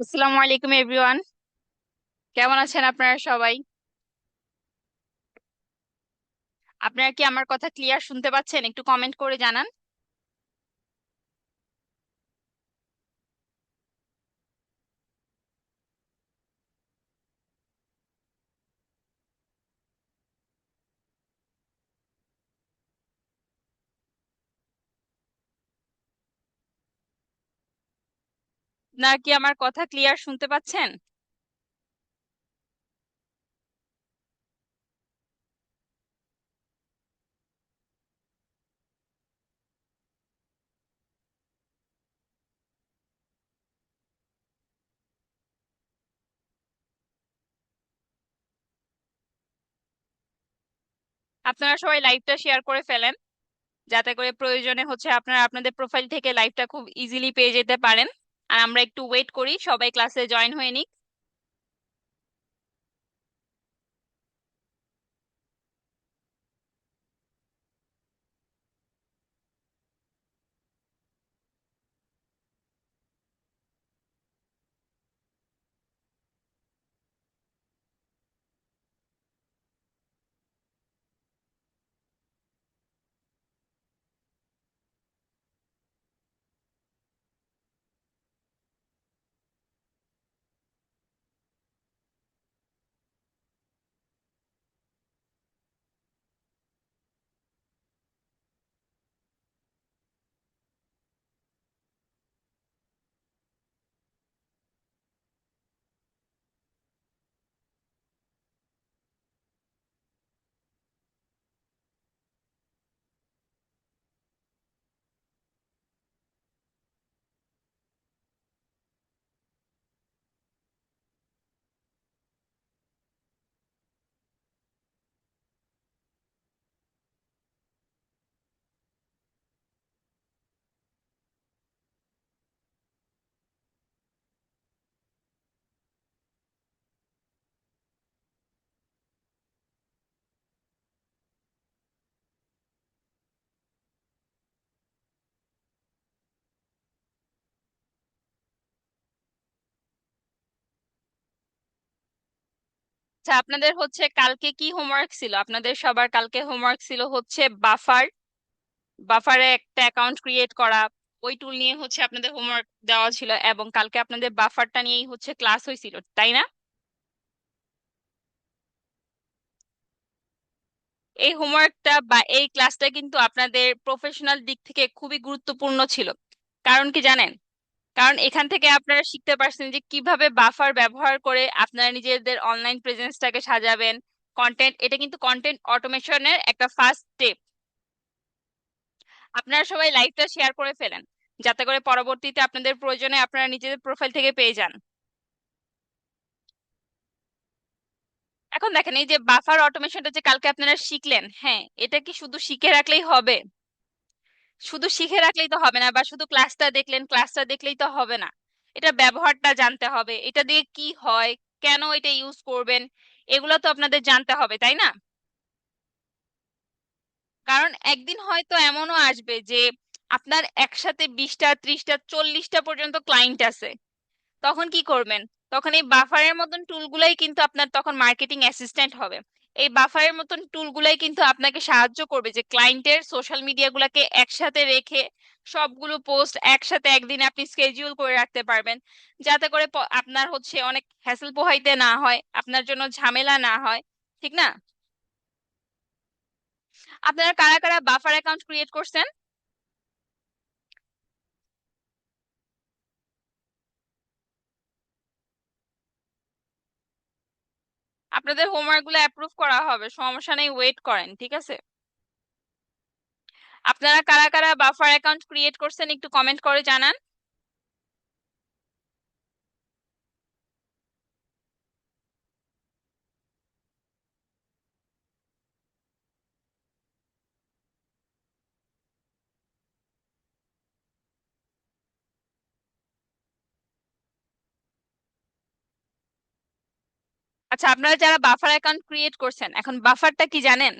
আসসালামু আলাইকুম এভরিওয়ান। কেমন আছেন আপনারা সবাই? আপনারা কি আমার কথা ক্লিয়ার শুনতে পাচ্ছেন? একটু কমেন্ট করে জানান। আপনারা কি আমার কথা ক্লিয়ার শুনতে পাচ্ছেন? আপনারা সবাই লাইভটা শেয়ার করে ফেলেন, যাতে করে প্রয়োজনে আপনারা আপনাদের প্রোফাইল থেকে লাইভটা খুব ইজিলি পেয়ে যেতে পারেন। আর আমরা একটু ওয়েট করি, সবাই ক্লাসে জয়েন হয়ে নিক। আচ্ছা, আপনাদের কালকে কি হোমওয়ার্ক ছিল? আপনাদের সবার কালকে হোমওয়ার্ক ছিল বাফার। বাফারে একটা অ্যাকাউন্ট ক্রিয়েট করা। ওই টুল নিয়ে আপনাদের হোমওয়ার্ক দেওয়া ছিল, এবং কালকে আপনাদের বাফারটা নিয়েই ক্লাস হয়েছিল, তাই না? এই হোমওয়ার্কটা বা এই ক্লাসটা কিন্তু আপনাদের প্রফেশনাল দিক থেকে খুবই গুরুত্বপূর্ণ ছিল। কারণ কি জানেন? কারণ এখান থেকে আপনারা শিখতে পারছেন যে কিভাবে বাফার ব্যবহার করে আপনারা নিজেদের অনলাইন প্রেজেন্সটাকে সাজাবেন। কন্টেন্ট, এটা কিন্তু কন্টেন্ট অটোমেশনের একটা ফার্স্ট স্টেপ। আপনারা সবাই লাইভটা শেয়ার করে ফেলেন, যাতে করে পরবর্তীতে আপনাদের প্রয়োজনে আপনারা নিজেদের প্রোফাইল থেকে পেয়ে যান। এখন দেখেন, এই যে বাফার অটোমেশনটা যে কালকে আপনারা শিখলেন, হ্যাঁ, এটা কি শুধু শিখে রাখলেই হবে? শুধু শিখে রাখলেই তো হবে না, বা শুধু ক্লাসটা দেখলেন, ক্লাসটা দেখলেই তো হবে না। এটা ব্যবহারটা জানতে হবে, এটা দিয়ে কি হয়, কেন এটা ইউজ করবেন, এগুলো তো আপনাদের জানতে হবে, তাই না? কারণ একদিন হয়তো এমনও আসবে যে আপনার একসাথে 20টা, 30টা, 40টা পর্যন্ত ক্লায়েন্ট আছে। তখন কি করবেন? তখন এই বাফারের মতন টুলগুলাই কিন্তু আপনার তখন মার্কেটিং অ্যাসিস্ট্যান্ট হবে। এই বাফারের মতন টুলগুলাই কিন্তু আপনাকে সাহায্য করবে যে ক্লায়েন্টের সোশ্যাল মিডিয়াগুলোকে একসাথে রেখে সবগুলো পোস্ট একসাথে একদিনে আপনি স্কেডিউল করে রাখতে পারবেন, যাতে করে আপনার অনেক হ্যাসেল পোহাইতে না হয়, আপনার জন্য ঝামেলা না হয়। ঠিক না? আপনারা কারা কারা বাফার অ্যাকাউন্ট ক্রিয়েট করছেন? আপনাদের হোমওয়ার্ক গুলো অ্যাপ্রুভ করা হবে, সমস্যা নেই, ওয়েট করেন, ঠিক আছে? আপনারা কারা কারা বাফার অ্যাকাউন্ট ক্রিয়েট করছেন একটু কমেন্ট করে জানান। আচ্ছা, আপনারা যারা বাফার অ্যাকাউন্ট ক্রিয়েট করছেন, এখন বাফারটা কি জানেন?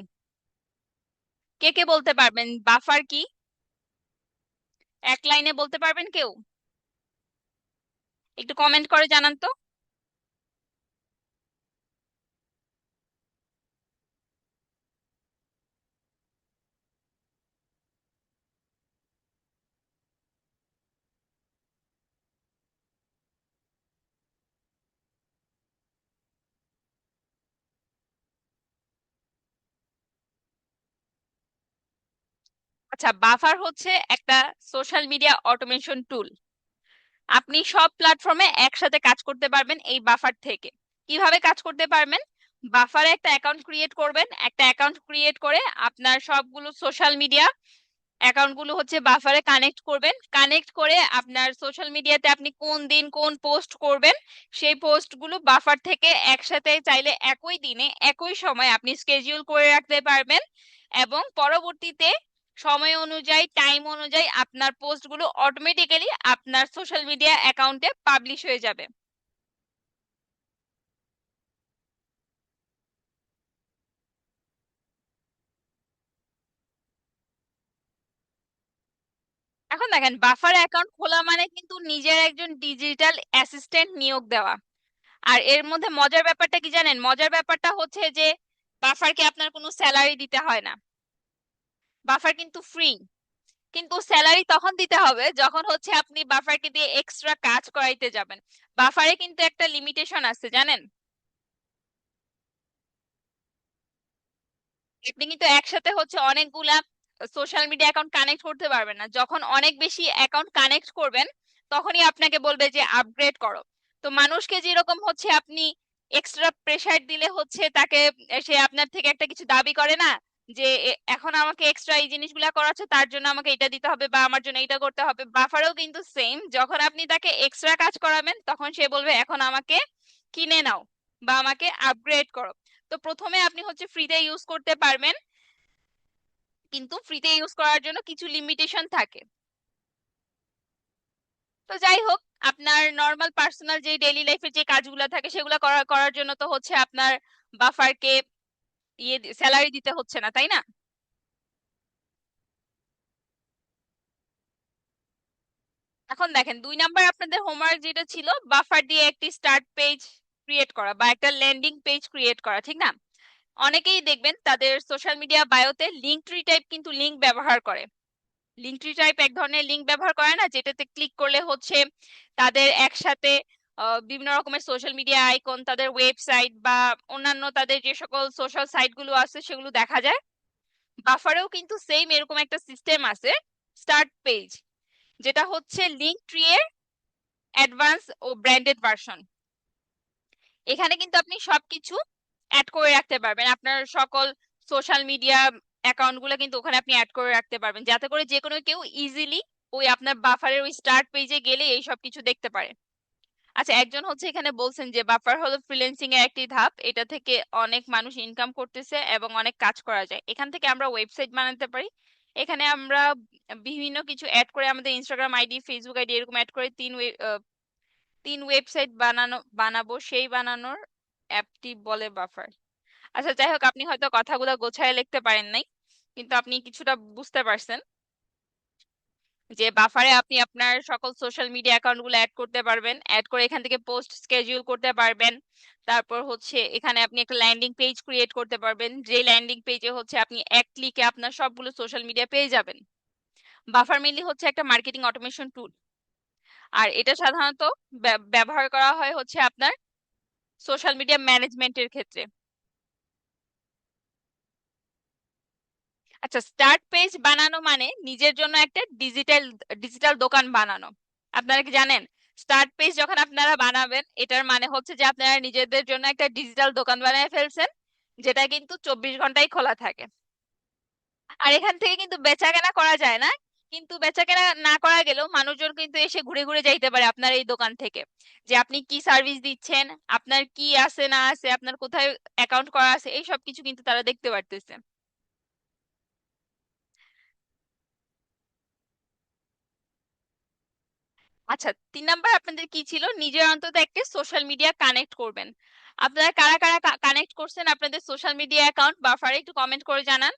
কে কে বলতে পারবেন বাফার কি? এক লাইনে বলতে পারবেন কেউ? একটু কমেন্ট করে জানান তো। আচ্ছা, বাফার হচ্ছে একটা সোশ্যাল মিডিয়া অটোমেশন টুল। আপনি সব প্ল্যাটফর্মে একসাথে কাজ করতে পারবেন এই বাফার থেকে। কিভাবে কাজ করতে পারবেন? বাফারে একটা অ্যাকাউন্ট ক্রিয়েট করবেন, একটা অ্যাকাউন্ট ক্রিয়েট করে আপনার সবগুলো সোশ্যাল মিডিয়া অ্যাকাউন্টগুলো হচ্ছে বাফারে কানেক্ট করবেন। কানেক্ট করে আপনার সোশ্যাল মিডিয়াতে আপনি কোন দিন কোন পোস্ট করবেন সেই পোস্টগুলো বাফার থেকে একসাথে চাইলে একই দিনে একই সময় আপনি স্কেডিউল করে রাখতে পারবেন, এবং পরবর্তীতে সময় অনুযায়ী টাইম অনুযায়ী আপনার পোস্টগুলো অটোমেটিক্যালি আপনার সোশ্যাল মিডিয়া অ্যাকাউন্টে পাবলিশ হয়ে যাবে। এখন দেখেন, বাফার অ্যাকাউন্ট খোলা মানে কিন্তু নিজের একজন ডিজিটাল অ্যাসিস্ট্যান্ট নিয়োগ দেওয়া। আর এর মধ্যে মজার ব্যাপারটা কি জানেন? মজার ব্যাপারটা হচ্ছে যে বাফারকে আপনার কোনো স্যালারি দিতে হয় না। বাফার কিন্তু ফ্রি। কিন্তু স্যালারি তখন দিতে হবে যখন হচ্ছে আপনি বাফারকে দিয়ে এক্সট্রা কাজ করাইতে যাবেন। বাফারে কিন্তু একটা লিমিটেশন আছে, জানেন? আপনি কিন্তু একসাথে হচ্ছে অনেকগুলা সোশ্যাল মিডিয়া অ্যাকাউন্ট কানেক্ট করতে পারবেন না। যখন অনেক বেশি অ্যাকাউন্ট কানেক্ট করবেন তখনই আপনাকে বলবে যে আপগ্রেড করো। তো মানুষকে যেরকম হচ্ছে আপনি এক্সট্রা প্রেসার দিলে হচ্ছে তাকে সে আপনার থেকে একটা কিছু দাবি করে না, যে এখন আমাকে এক্সট্রা এই জিনিসগুলা করাচ্ছে তার জন্য আমাকে এটা দিতে হবে বা আমার জন্য এটা করতে হবে। বাফারেও কিন্তু সেম, যখন আপনি তাকে এক্সট্রা কাজ করাবেন তখন সে বলবে এখন আমাকে কিনে নাও বা আমাকে আপগ্রেড করো। তো প্রথমে আপনি হচ্ছে ফ্রিতে ইউজ করতে পারবেন, কিন্তু ফ্রিতে ইউজ করার জন্য কিছু লিমিটেশন থাকে। তো যাই হোক, আপনার নর্মাল পার্সোনাল যে ডেইলি লাইফের যে কাজগুলো থাকে সেগুলো করার করার জন্য তো হচ্ছে আপনার বাফারকে স্যালারি দিতে হচ্ছে না, তাই না? এখন দেখেন, 2 নাম্বার আপনাদের হোমওয়ার্ক যেটা ছিল, বাফার দিয়ে একটি স্টার্ট পেজ ক্রিয়েট করা বা একটা ল্যান্ডিং পেজ ক্রিয়েট করা, ঠিক না? অনেকেই দেখবেন তাদের সোশ্যাল মিডিয়া বায়োতে লিঙ্ক ট্রি টাইপ কিন্তু লিঙ্ক ব্যবহার করে। লিঙ্কট্রি টাইপ এক ধরনের লিঙ্ক ব্যবহার করে না, যেটাতে ক্লিক করলে হচ্ছে তাদের একসাথে বিভিন্ন রকমের সোশ্যাল মিডিয়া আইকন, তাদের ওয়েবসাইট বা অন্যান্য তাদের যে সকল সোশ্যাল সাইট গুলো আছে সেগুলো দেখা যায়। বাফারেও কিন্তু সেম এরকম একটা সিস্টেম আছে, স্টার্ট পেজ, যেটা হচ্ছে লিঙ্কট্রি এর অ্যাডভান্স ও ব্র্যান্ডেড ভার্সন। এখানে কিন্তু আপনি সবকিছু অ্যাড করে রাখতে পারবেন, আপনার সকল সোশ্যাল মিডিয়া অ্যাকাউন্ট গুলো কিন্তু ওখানে আপনি অ্যাড করে রাখতে পারবেন, যাতে করে যে কোনো কেউ ইজিলি ওই আপনার বাফারের ওই স্টার্ট পেজে গেলে এই সব কিছু দেখতে পারে। আচ্ছা, একজন হচ্ছে এখানে বলছেন যে বাফার হলো ফ্রিল্যান্সিং এর একটি ধাপ, এটা থেকে অনেক মানুষ ইনকাম করতেছে এবং অনেক কাজ করা যায়। এখান থেকে আমরা ওয়েবসাইট বানাতে পারি। এখানে আমরা বিভিন্ন কিছু অ্যাড করে আমাদের ইনস্টাগ্রাম আইডি, ফেসবুক আইডি এরকম অ্যাড করে তিন ওয়েবসাইট বানাবো, সেই বানানোর অ্যাপটি বলে বাফার। আচ্ছা, যাই হোক, আপনি হয়তো কথাগুলো গোছায় লিখতে পারেন নাই, কিন্তু আপনি কিছুটা বুঝতে পারছেন যে বাফারে আপনি আপনার সকল সোশ্যাল মিডিয়া অ্যাকাউন্ট গুলো অ্যাড করতে পারবেন, অ্যাড করে এখান থেকে পোস্ট স্কেডিউল করতে পারবেন। তারপর হচ্ছে এখানে আপনি একটা ল্যান্ডিং পেজ ক্রিয়েট করতে পারবেন, যে ল্যান্ডিং পেজে হচ্ছে আপনি এক ক্লিকে আপনার সবগুলো সোশ্যাল মিডিয়া পেয়ে যাবেন। বাফার মেইনলি হচ্ছে একটা মার্কেটিং অটোমেশন টুল, আর এটা সাধারণত ব্যবহার করা হয় হচ্ছে আপনার সোশ্যাল মিডিয়া ম্যানেজমেন্টের ক্ষেত্রে। আচ্ছা, স্টার্ট পেজ বানানো মানে নিজের জন্য একটা ডিজিটাল ডিজিটাল দোকান বানানো। আপনারা কি জানেন, স্টার্ট পেজ যখন আপনারা বানাবেন এটার মানে হচ্ছে যে আপনারা নিজেদের জন্য একটা ডিজিটাল দোকান বানিয়ে ফেলছেন, যেটা কিন্তু 24 ঘন্টাই খোলা থাকে। আর এখান থেকে কিন্তু বেচাকেনা করা যায় না, কিন্তু বেচাকেনা না করা গেলেও মানুষজন কিন্তু এসে ঘুরে ঘুরে যাইতে পারে আপনার এই দোকান থেকে, যে আপনি কি সার্ভিস দিচ্ছেন, আপনার কি আছে না আছে, আপনার কোথায় অ্যাকাউন্ট করা আছে, এই সব কিছু কিন্তু তারা দেখতে পারতেছে। আচ্ছা, 3 নাম্বার আপনাদের কি ছিল? নিজের অন্তত একটা সোশ্যাল মিডিয়া কানেক্ট করবেন। আপনারা কারা কারা কানেক্ট করছেন আপনাদের সোশ্যাল মিডিয়া অ্যাকাউন্ট বাফারে, একটু কমেন্ট করে জানান।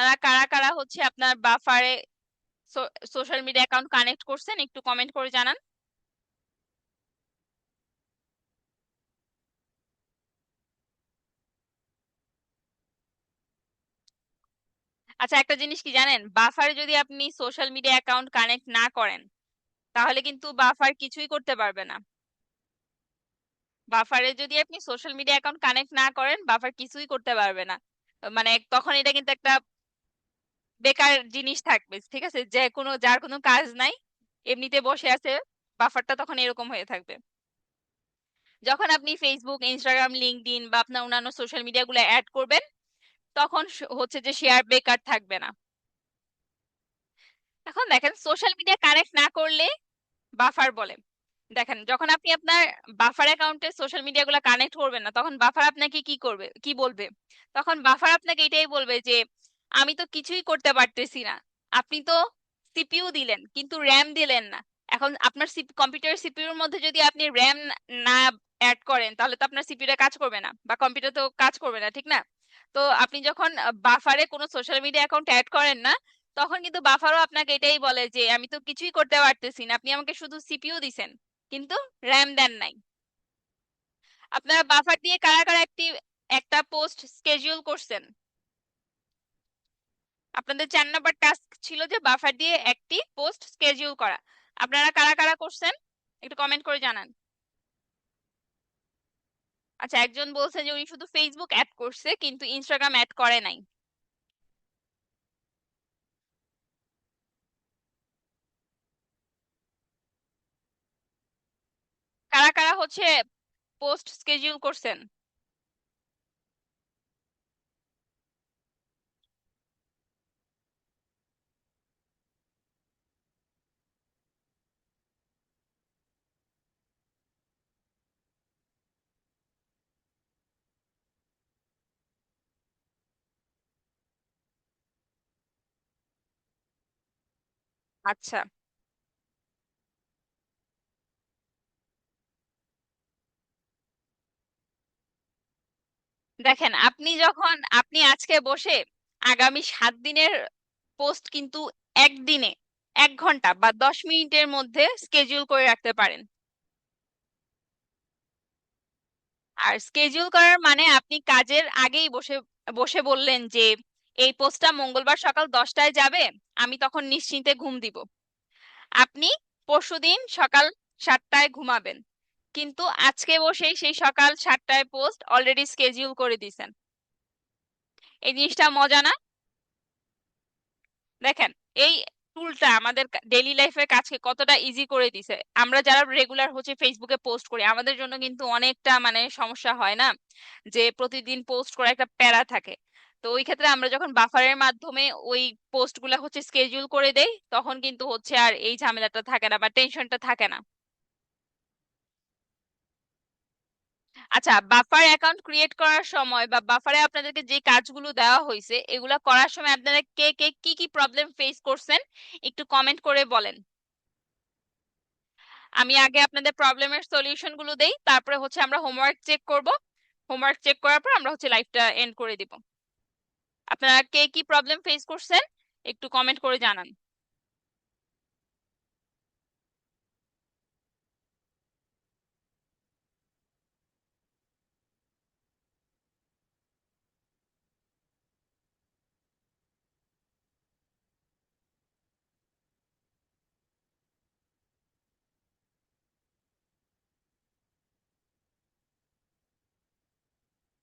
আপনারা কারা কারা হচ্ছে আপনার বাফারে সোশ্যাল মিডিয়া অ্যাকাউন্ট কানেক্ট করছেন একটু কমেন্ট করে জানান। আচ্ছা, একটা জিনিস কি জানেন, বাফারে যদি আপনি সোশ্যাল মিডিয়া অ্যাকাউন্ট কানেক্ট না করেন তাহলে কিন্তু বাফার কিছুই করতে পারবে না। বাফারে যদি আপনি সোশ্যাল মিডিয়া অ্যাকাউন্ট কানেক্ট না করেন বাফার কিছুই করতে পারবে না। মানে তখন এটা কিন্তু একটা বেকার জিনিস থাকবে, ঠিক আছে, যে কোনো যার কোনো কাজ নাই, এমনিতে বসে আছে, বাফারটা তখন এরকম হয়ে থাকবে। যখন আপনি ফেসবুক, ইনস্টাগ্রাম, লিঙ্কডইন বা আপনার অন্যান্য সোশ্যাল মিডিয়া গুলো অ্যাড করবেন তখন হচ্ছে যে শেয়ার বেকার থাকবে না। এখন দেখেন সোশ্যাল মিডিয়া কানেক্ট না করলে বাফার বলে। দেখেন যখন আপনি আপনার বাফার অ্যাকাউন্টে সোশ্যাল মিডিয়া গুলো কানেক্ট করবেন না তখন বাফার আপনাকে কি করবে, কি বলবে? তখন বাফার আপনাকে এটাই বলবে যে আমি তো কিছুই করতে পারতেছি না, আপনি তো সিপিইউ দিলেন কিন্তু র্যাম দিলেন না। এখন আপনার কম্পিউটার সিপিইউর মধ্যে যদি আপনি র্যাম না অ্যাড করেন তাহলে তো আপনার সিপিইউটা কাজ করবে না বা কম্পিউটার তো কাজ করবে না, ঠিক না? তো আপনি যখন বাফারে কোনো সোশ্যাল মিডিয়া অ্যাকাউন্ট অ্যাড করেন না তখন কিন্তু বাফারও আপনাকে এটাই বলে যে আমি তো কিছুই করতে পারতেছি না, আপনি আমাকে শুধু সিপিইউ দিছেন কিন্তু র্যাম দেন নাই। আপনারা বাফার দিয়ে কারা কারা একটি একটা পোস্ট স্কেডিউল করছেন? আপনাদের 4 নম্বর টাস্ক ছিল যে বাফার দিয়ে একটি পোস্ট স্কেডিউল করা। আপনারা কারা কারা করছেন একটু কমেন্ট করে জানান। আচ্ছা, একজন বলছে যে উনি শুধু ফেসবুক অ্যাড করছে কিন্তু ইনস্টাগ্রাম অ্যাড করে নাই। কারা কারা হচ্ছে পোস্ট স্কেডিউল করছেন? আচ্ছা, দেখেন আপনি আজকে বসে আগামী 7 দিনের পোস্ট কিন্তু একদিনে 1 ঘন্টা বা 10 মিনিটের মধ্যে স্কেডিউল করে রাখতে পারেন। আর স্কেডিউল করার মানে আপনি কাজের আগেই বসে বসে বললেন যে এই পোস্টটা মঙ্গলবার সকাল 10টায় যাবে, আমি তখন নিশ্চিন্তে ঘুম দিব। আপনি পরশুদিন সকাল 7টায় ঘুমাবেন কিন্তু আজকে বসেই সেই সকাল 7টায় পোস্ট অলরেডি স্কেডিউল করে দিয়েছেন। এই জিনিসটা মজা না? দেখেন এই টুলটা আমাদের ডেইলি লাইফের কাজকে কতটা ইজি করে দিছে। আমরা যারা রেগুলার হচ্ছে ফেসবুকে পোস্ট করি আমাদের জন্য কিন্তু অনেকটা মানে সমস্যা হয় না, যে প্রতিদিন পোস্ট করা একটা প্যারা থাকে। তো ওই ক্ষেত্রে আমরা যখন বাফারের মাধ্যমে ওই পোস্ট গুলা হচ্ছে স্কেডিউল করে দেই তখন কিন্তু হচ্ছে আর এই ঝামেলাটা থাকে না বা টেনশনটা থাকে না। আচ্ছা, বাফার অ্যাকাউন্ট ক্রিয়েট করার সময় বা বাফারে আপনাদেরকে যে কাজগুলো দেওয়া হয়েছে এগুলা করার সময় আপনারা কে কে কি কি প্রবলেম ফেস করছেন একটু কমেন্ট করে বলেন। আমি আগে আপনাদের প্রবলেমের সলিউশন গুলো দেই, তারপরে হচ্ছে আমরা হোমওয়ার্ক চেক করব। হোমওয়ার্ক চেক করার পর আমরা হচ্ছে লাইভটা এন্ড করে দিব। আপনারা কে কি প্রবলেম ফেস করছেন একটু কমেন্ট করে জানান।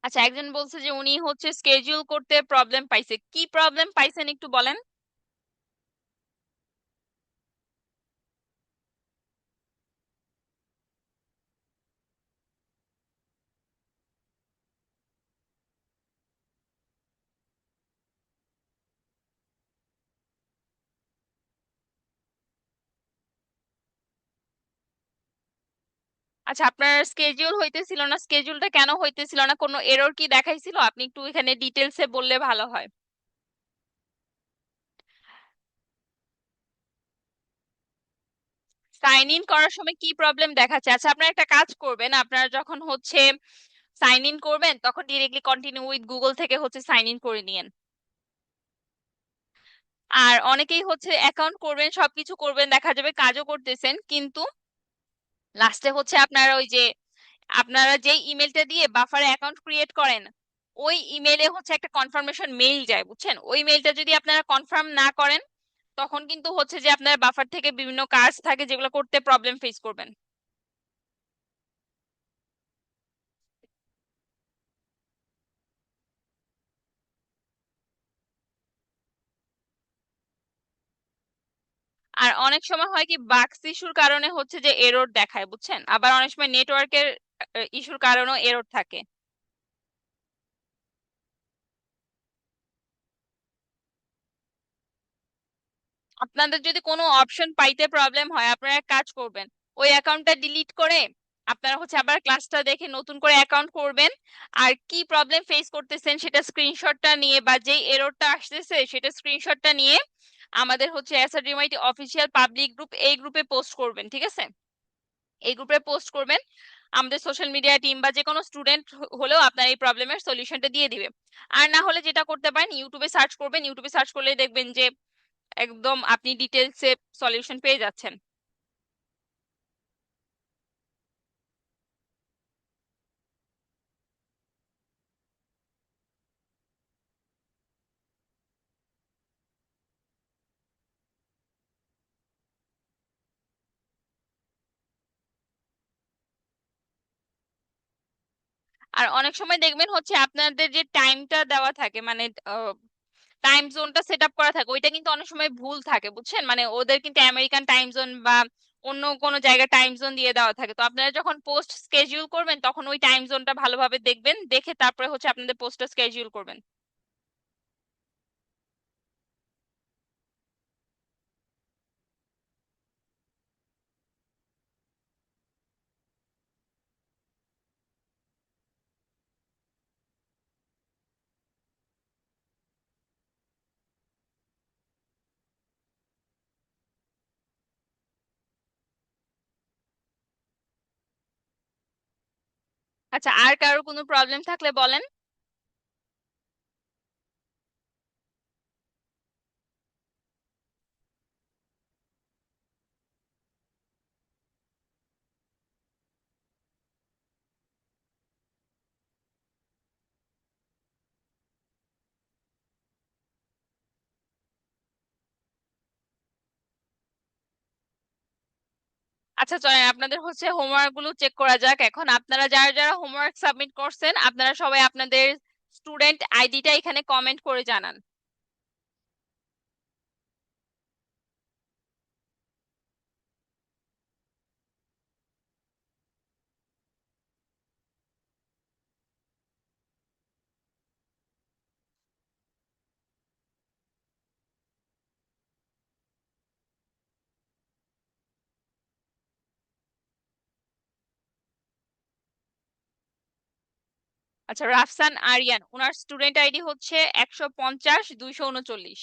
আচ্ছা, একজন বলছে যে উনি হচ্ছে স্কেডিউল করতে প্রবলেম পাইছে, কি প্রবলেম পাইছেন একটু বলেন। আচ্ছা, আপনার স্কেডিউল হইতেছিল না, স্কেডিউলটা কেন হইতেছিল না, কোনো এরর কি দেখাইছিল? আপনি একটু এখানে ডিটেলসে বললে ভালো হয়। সাইন ইন করার সময় কি প্রবলেম দেখাচ্ছে? আচ্ছা, আপনারা একটা কাজ করবেন, আপনারা যখন হচ্ছে সাইন ইন করবেন তখন ডিরেক্টলি কন্টিনিউ উইথ গুগল থেকে হচ্ছে সাইন ইন করে নিয়েন। আর অনেকেই হচ্ছে অ্যাকাউন্ট করবেন, সবকিছু করবেন, দেখা যাবে কাজও করতেছেন, কিন্তু লাস্টে হচ্ছে আপনারা ওই যে আপনারা যে ইমেলটা দিয়ে বাফারে অ্যাকাউন্ট ক্রিয়েট করেন, ওই ইমেলে হচ্ছে একটা কনফার্মেশন মেইল যায়, বুঝছেন? ওই মেইলটা যদি আপনারা কনফার্ম না করেন, তখন কিন্তু হচ্ছে যে আপনারা বাফার থেকে বিভিন্ন কাজ থাকে যেগুলো করতে প্রবলেম ফেস করবেন। আর অনেক সময় হয় কি, বাগস ইস্যুর কারণে হচ্ছে যে এরর দেখায়, বুঝছেন? আবার অনেক সময় নেটওয়ার্কের ইস্যুর কারণেও এরর থাকে। আপনাদের যদি কোনো অপশন পাইতে প্রবলেম হয়, আপনারা এক কাজ করবেন, ওই অ্যাকাউন্টটা ডিলিট করে আপনারা হচ্ছে আবার ক্লাসটা দেখে নতুন করে অ্যাকাউন্ট করবেন। আর কি প্রবলেম ফেস করতেছেন সেটা স্ক্রিনশটটা নিয়ে, বা যেই এররটা আসতেছে সেটা স্ক্রিনশটটা নিয়ে আমাদের হচ্ছে এসআরডিএমআইটি অফিসিয়াল পাবলিক গ্রুপ, এই গ্রুপে পোস্ট করবেন, ঠিক আছে? এই গ্রুপে পোস্ট করবেন, আমাদের সোশ্যাল মিডিয়া টিম বা যে কোনো স্টুডেন্ট হলেও আপনার এই প্রবলেমের সলিউশনটা দিয়ে দিবে। আর না হলে যেটা করতে পারেন, ইউটিউবে সার্চ করবেন, ইউটিউবে সার্চ করলে দেখবেন যে একদম আপনি ডিটেলসে সলিউশন পেয়ে যাচ্ছেন। আর অনেক সময় দেখবেন হচ্ছে আপনাদের যে টাইমটা দেওয়া থাকে, মানে টাইম জোনটা সেট আপ করা থাকে, ওইটা কিন্তু অনেক সময় ভুল থাকে, বুঝছেন? মানে ওদের কিন্তু আমেরিকান টাইম জোন বা অন্য কোনো জায়গায় টাইম জোন দিয়ে দেওয়া থাকে। তো আপনারা যখন পোস্ট স্কেডিউল করবেন, তখন ওই টাইম জোনটা ভালোভাবে দেখবেন, দেখে তারপরে হচ্ছে আপনাদের পোস্টটা স্কেডিউল করবেন। আচ্ছা, আর কারো কোনো প্রবলেম থাকলে বলেন। আচ্ছা চলেন আপনাদের হচ্ছে হোমওয়ার্ক গুলো চেক করা যাক। এখন আপনারা যারা যারা হোমওয়ার্ক সাবমিট করছেন, আপনারা সবাই আপনাদের স্টুডেন্ট আইডিটা এখানে কমেন্ট করে জানান। আচ্ছা, রাফসান আরিয়ান, ওনার স্টুডেন্ট আইডি হচ্ছে 150-239।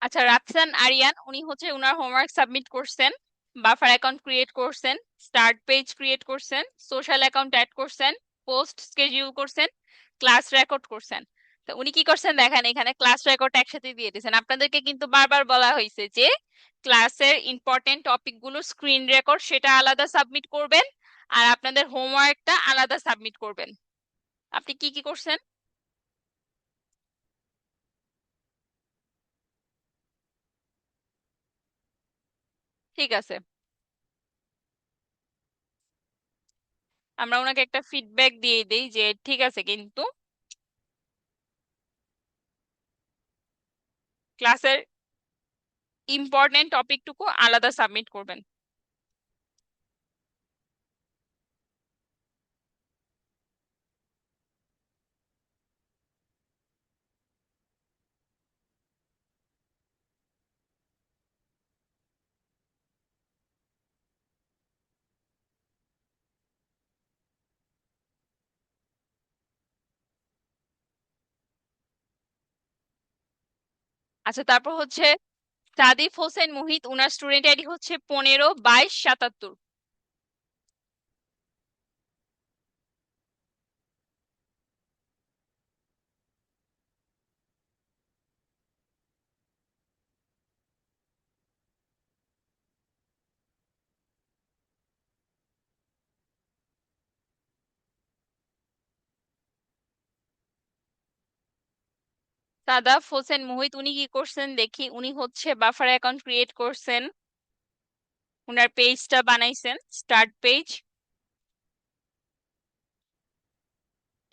আচ্ছা, রাফসান আরিয়ান উনি হচ্ছে উনার হোমওয়ার্ক সাবমিট করছেন, বাফার অ্যাকাউন্ট ক্রিয়েট করছেন, স্টার্ট পেজ ক্রিয়েট করছেন, সোশ্যাল অ্যাকাউন্ট অ্যাড করছেন, পোস্ট স্কেডিউল করছেন, ক্লাস রেকর্ড করছেন। তো উনি কি করছেন দেখেন, এখানে ক্লাস রেকর্ড একসাথে দিয়ে দিয়েছেন। আপনাদেরকে কিন্তু বারবার বলা হয়েছে যে ক্লাসের ইম্পর্টেন্ট টপিকগুলো স্ক্রিন রেকর্ড সেটা আলাদা সাবমিট করবেন, আর আপনাদের হোমওয়ার্কটা আলাদা সাবমিট করবেন। আপনি কি কি করছেন? ঠিক আছে, আমরা ওনাকে একটা ফিডব্যাক দিয়ে দিই যে ঠিক আছে, কিন্তু ক্লাসের ইম্পর্টেন্ট টপিকটুকু আলাদা সাবমিট করবেন। আচ্ছা, তারপর হচ্ছে সাদিফ হোসেন মুহিত, উনার স্টুডেন্ট আইডি হচ্ছে 15 22 77। সাদাফ হোসেন মুহিত উনি কি করছেন দেখি, উনি হচ্ছে বাফার অ্যাকাউন্ট ক্রিয়েট করছেন, উনার পেজটা বানাইছেন, স্টার্ট পেজ।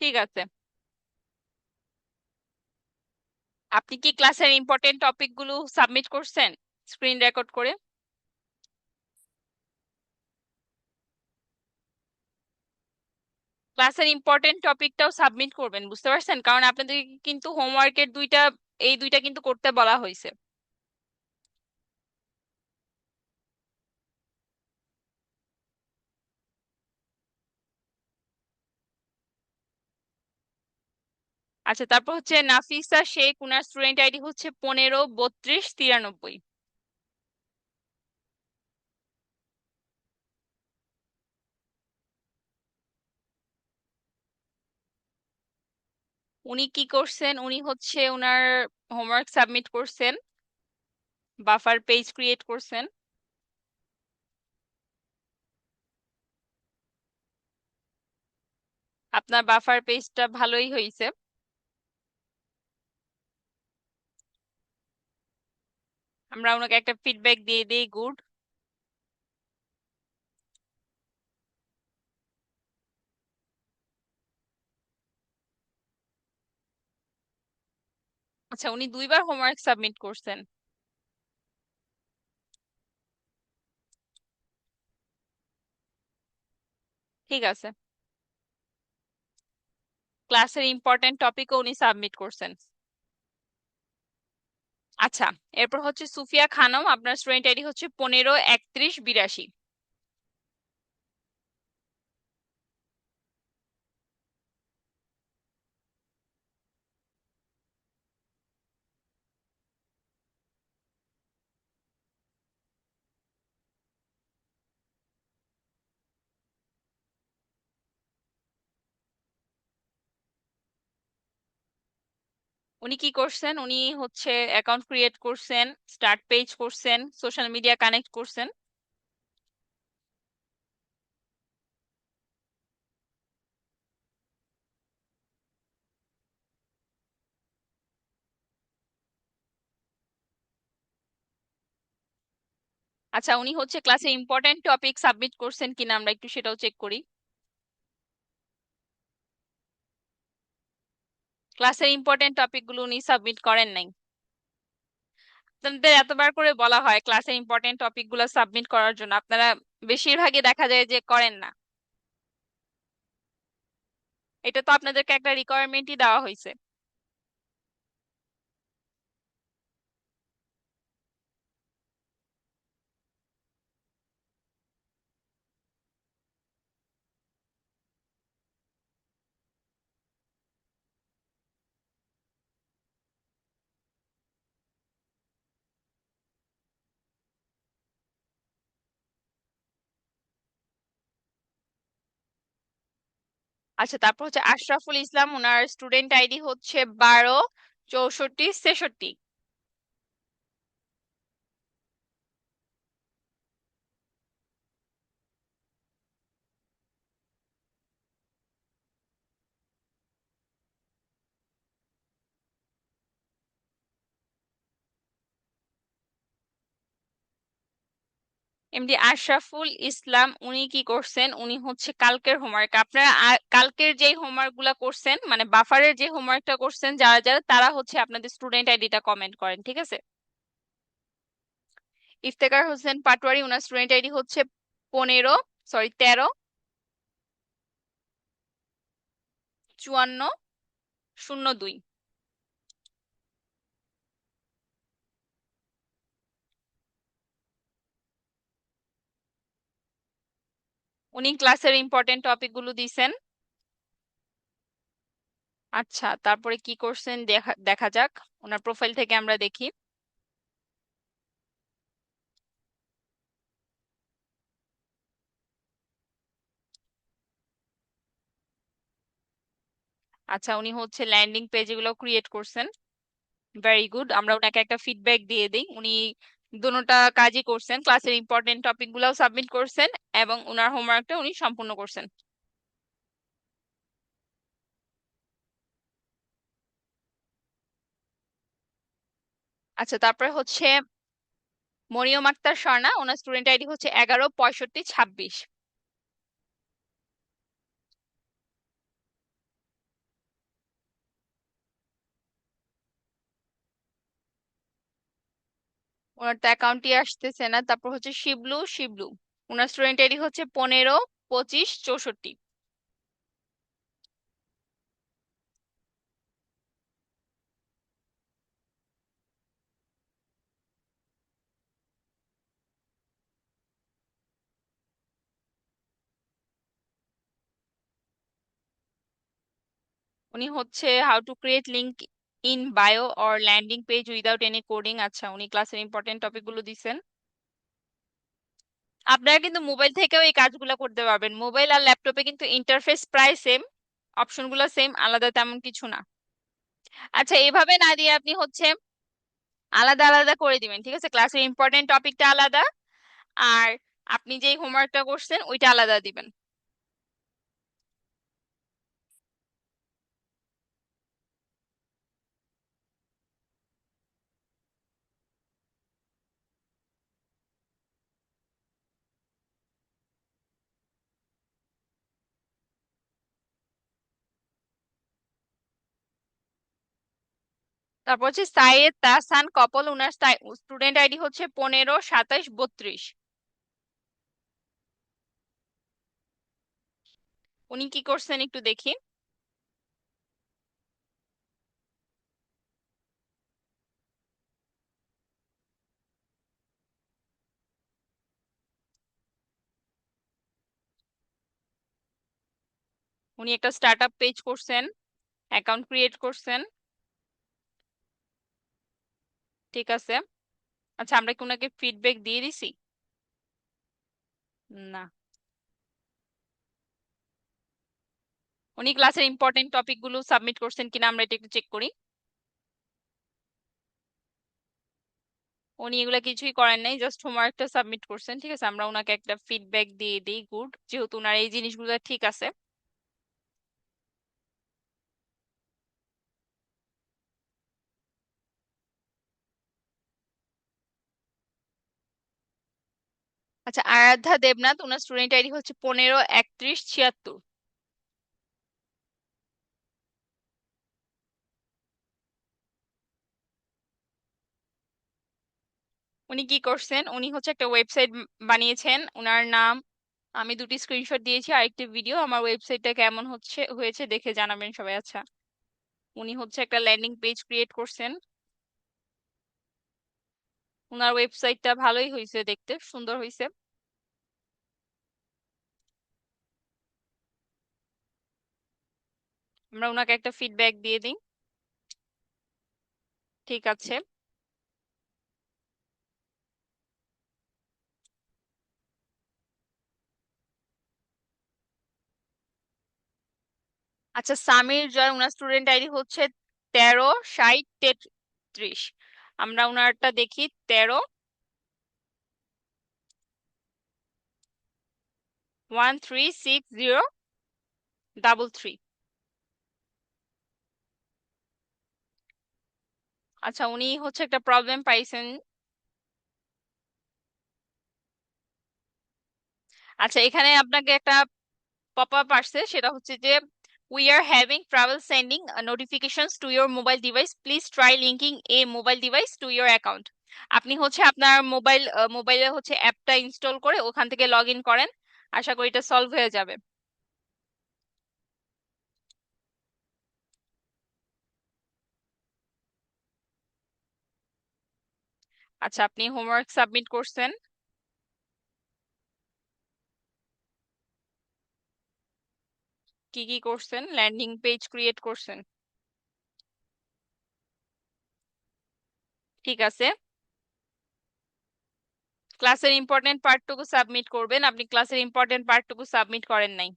ঠিক আছে, আপনি কি ক্লাসের ইম্পর্টেন্ট টপিকগুলো সাবমিট করছেন স্ক্রিন রেকর্ড করে? ক্লাসের ইম্পর্টেন্ট টপিকটাও সাবমিট করবেন, বুঝতে পারছেন? কারণ আপনাদের কিন্তু হোমওয়ার্কের এই দুইটা কিন্তু করতে বলা হয়েছে। আচ্ছা, তারপর হচ্ছে নাফিসা শেখ, উনার স্টুডেন্ট আইডি হচ্ছে 15 32 93। উনি কি করছেন, উনি হচ্ছে উনার হোমওয়ার্ক সাবমিট করছেন, বাফার পেজ ক্রিয়েট করছেন। আপনার বাফার পেজটা ভালোই হয়েছে। আমরা ওনাকে একটা ফিডব্যাক দিয়ে দিই, গুড। আচ্ছা, উনি দুইবার হোমওয়ার্ক সাবমিট করছেন। ঠিক আছে, ক্লাসের ইম্পর্টেন্ট টপিকও উনি সাবমিট করছেন। আচ্ছা, এরপর হচ্ছে সুফিয়া খানম, আপনার স্টুডেন্ট আইডি হচ্ছে 15 31 82। উনি কি করছেন, উনি হচ্ছে অ্যাকাউন্ট ক্রিয়েট করছেন, স্টার্ট পেজ করছেন, সোশ্যাল মিডিয়া কানেক্ট করছেন। আচ্ছা, উনি হচ্ছে ক্লাসে ইম্পর্টেন্ট টপিক সাবমিট করছেন কিনা আমরা একটু সেটাও চেক করি। ক্লাসের ইম্পর্টেন্ট টপিকগুলো উনি সাবমিট করেন নাই। আপনাদের এতবার করে বলা হয় ক্লাসে ইম্পর্টেন্ট টপিকগুলো সাবমিট করার জন্য, আপনারা বেশিরভাগই দেখা যায় যে করেন না। এটা তো আপনাদেরকে একটা রিকোয়ারমেন্টই দেওয়া হয়েছে। আচ্ছা, তারপর হচ্ছে আশরাফুল ইসলাম, ওনার স্টুডেন্ট আইডি হচ্ছে 12 64 63। এমডি আশরাফুল ইসলাম উনি কি করছেন, উনি হচ্ছে কালকের হোমওয়ার্ক, আপনারা কালকের যে হোমওয়ার্ক গুলা করছেন, মানে বাফারের যে হোমওয়ার্কটা করছেন যারা যারা, তারা হচ্ছে আপনাদের স্টুডেন্ট আইডিটা কমেন্ট করেন, ঠিক আছে? ইফতেখার হোসেন পাটোয়ারি, উনার স্টুডেন্ট আইডি হচ্ছে 13 54 02। উনি ক্লাসের ইম্পর্টেন্ট টপিক গুলো দিছেন। আচ্ছা, তারপরে কি করছেন দেখা দেখা যাক, ওনার প্রোফাইল থেকে আমরা দেখি। আচ্ছা, উনি হচ্ছে ল্যান্ডিং পেজ এগুলো ক্রিয়েট করছেন, ভেরি গুড। আমরা ওনাকে একটা ফিডব্যাক দিয়ে দিই। উনি দুটোটা কাজই করছেন, ক্লাসের ইম্পর্টেন্ট টপিক গুলাও সাবমিট করছেন এবং ওনার হোমওয়ার্কটা উনি সম্পূর্ণ করছেন। আচ্ছা, তারপরে হচ্ছে মরিয়ম আক্তার স্বর্ণা, ওনার স্টুডেন্ট আইডি হচ্ছে 116526। ওনার তো অ্যাকাউন্টই আসতেছে না। তারপর হচ্ছে শিবলু শিবলু, ওনার স্টুডেন্ট আইডি হচ্ছে 152564। উনি হচ্ছে how to create link in bio or landing page without any coding. আচ্ছা, উনি ক্লাসের ইম্পর্টেন্ট টপিক গুলো দিছেন। আপনারা কিন্তু মোবাইল থেকেও এই কাজগুলো করতে পারবেন। মোবাইল আর ল্যাপটপে কিন্তু ইন্টারফেস প্রায় সেম, অপশনগুলো সেম, আলাদা তেমন কিছু না। আচ্ছা, এভাবে না দিয়ে আপনি হচ্ছে আলাদা আলাদা করে দিবেন, ঠিক আছে? ক্লাসের ইম্পর্টেন্ট টপিকটা আলাদা, আর আপনি যেই হোমওয়ার্কটা করছেন ওইটা আলাদা দিবেন। তারপর হচ্ছে সাইয়েদ তাহসান কপল, উনার স্টুডেন্ট আইডি হচ্ছে 152732। উনি কি করছেন একটু দেখি। উনি একটা স্টার্ট আপ পেজ করছেন, অ্যাকাউন্ট ক্রিয়েট করছেন, ঠিক আছে। আচ্ছা, আমরা কি ওনাকে ফিডব্যাক দিয়ে দিছি? না। উনি ক্লাসের ইম্পর্টেন্ট টপিক গুলো সাবমিট করছেন কিনা আমরা এটা একটু চেক করি। উনি এগুলা কিছুই করেন নাই, জাস্ট হোমওয়ার্কটা সাবমিট করছেন, ঠিক আছে। আমরা ওনাকে একটা ফিডব্যাক দিয়ে দিই, গুড, যেহেতু ওনার এই জিনিসগুলো ঠিক আছে। আচ্ছা, আরাধ্যা দেবনাথ, ওনার স্টুডেন্ট আইডি হচ্ছে 153176। উনি কি করছেন, উনি হচ্ছে একটা ওয়েবসাইট বানিয়েছেন, ওনার নাম, আমি দুটি স্ক্রিনশট দিয়েছি আরেকটি ভিডিও। আমার ওয়েবসাইটটা কেমন হয়েছে দেখে জানাবেন সবাই। আচ্ছা, উনি হচ্ছে একটা ল্যান্ডিং পেজ ক্রিয়েট করছেন। ওনার ওয়েবসাইটটা ভালোই হয়েছে, দেখতে সুন্দর হয়েছে। আমরা ওনাকে একটা ফিডব্যাক দিয়ে দিই, ঠিক আছে। আচ্ছা, সামির জয়, ওনার স্টুডেন্ট আইডি হচ্ছে 136033। আমরা ওনারটা দেখি, 13 136 0 3 3। আচ্ছা, উনি হচ্ছে একটা প্রবলেম পাইছেন। আচ্ছা, এখানে আপনাকে একটা পপ আপ আসছে, সেটা হচ্ছে যে we are having travel sending notifications to your mobile device, please try linking A mobile device to your account. আপনি হচ্ছে আপনার মোবাইলে হচ্ছে অ্যাপটা ইনস্টল করে ওখান থেকে লগ ইন করেন, আশা করি এটা সলভ হয়ে যাবে। আচ্ছা, আপনি হোমওয়ার্ক সাবমিট করছেন, কি কি করছেন? ল্যান্ডিং পেজ ক্রিয়েট করছেন, ঠিক আছে। ক্লাসের ইম্পর্টেন্ট পার্টটুকু সাবমিট করবেন, আপনি ক্লাসের ইম্পর্টেন্ট পার্টটুকু সাবমিট করেন নাই।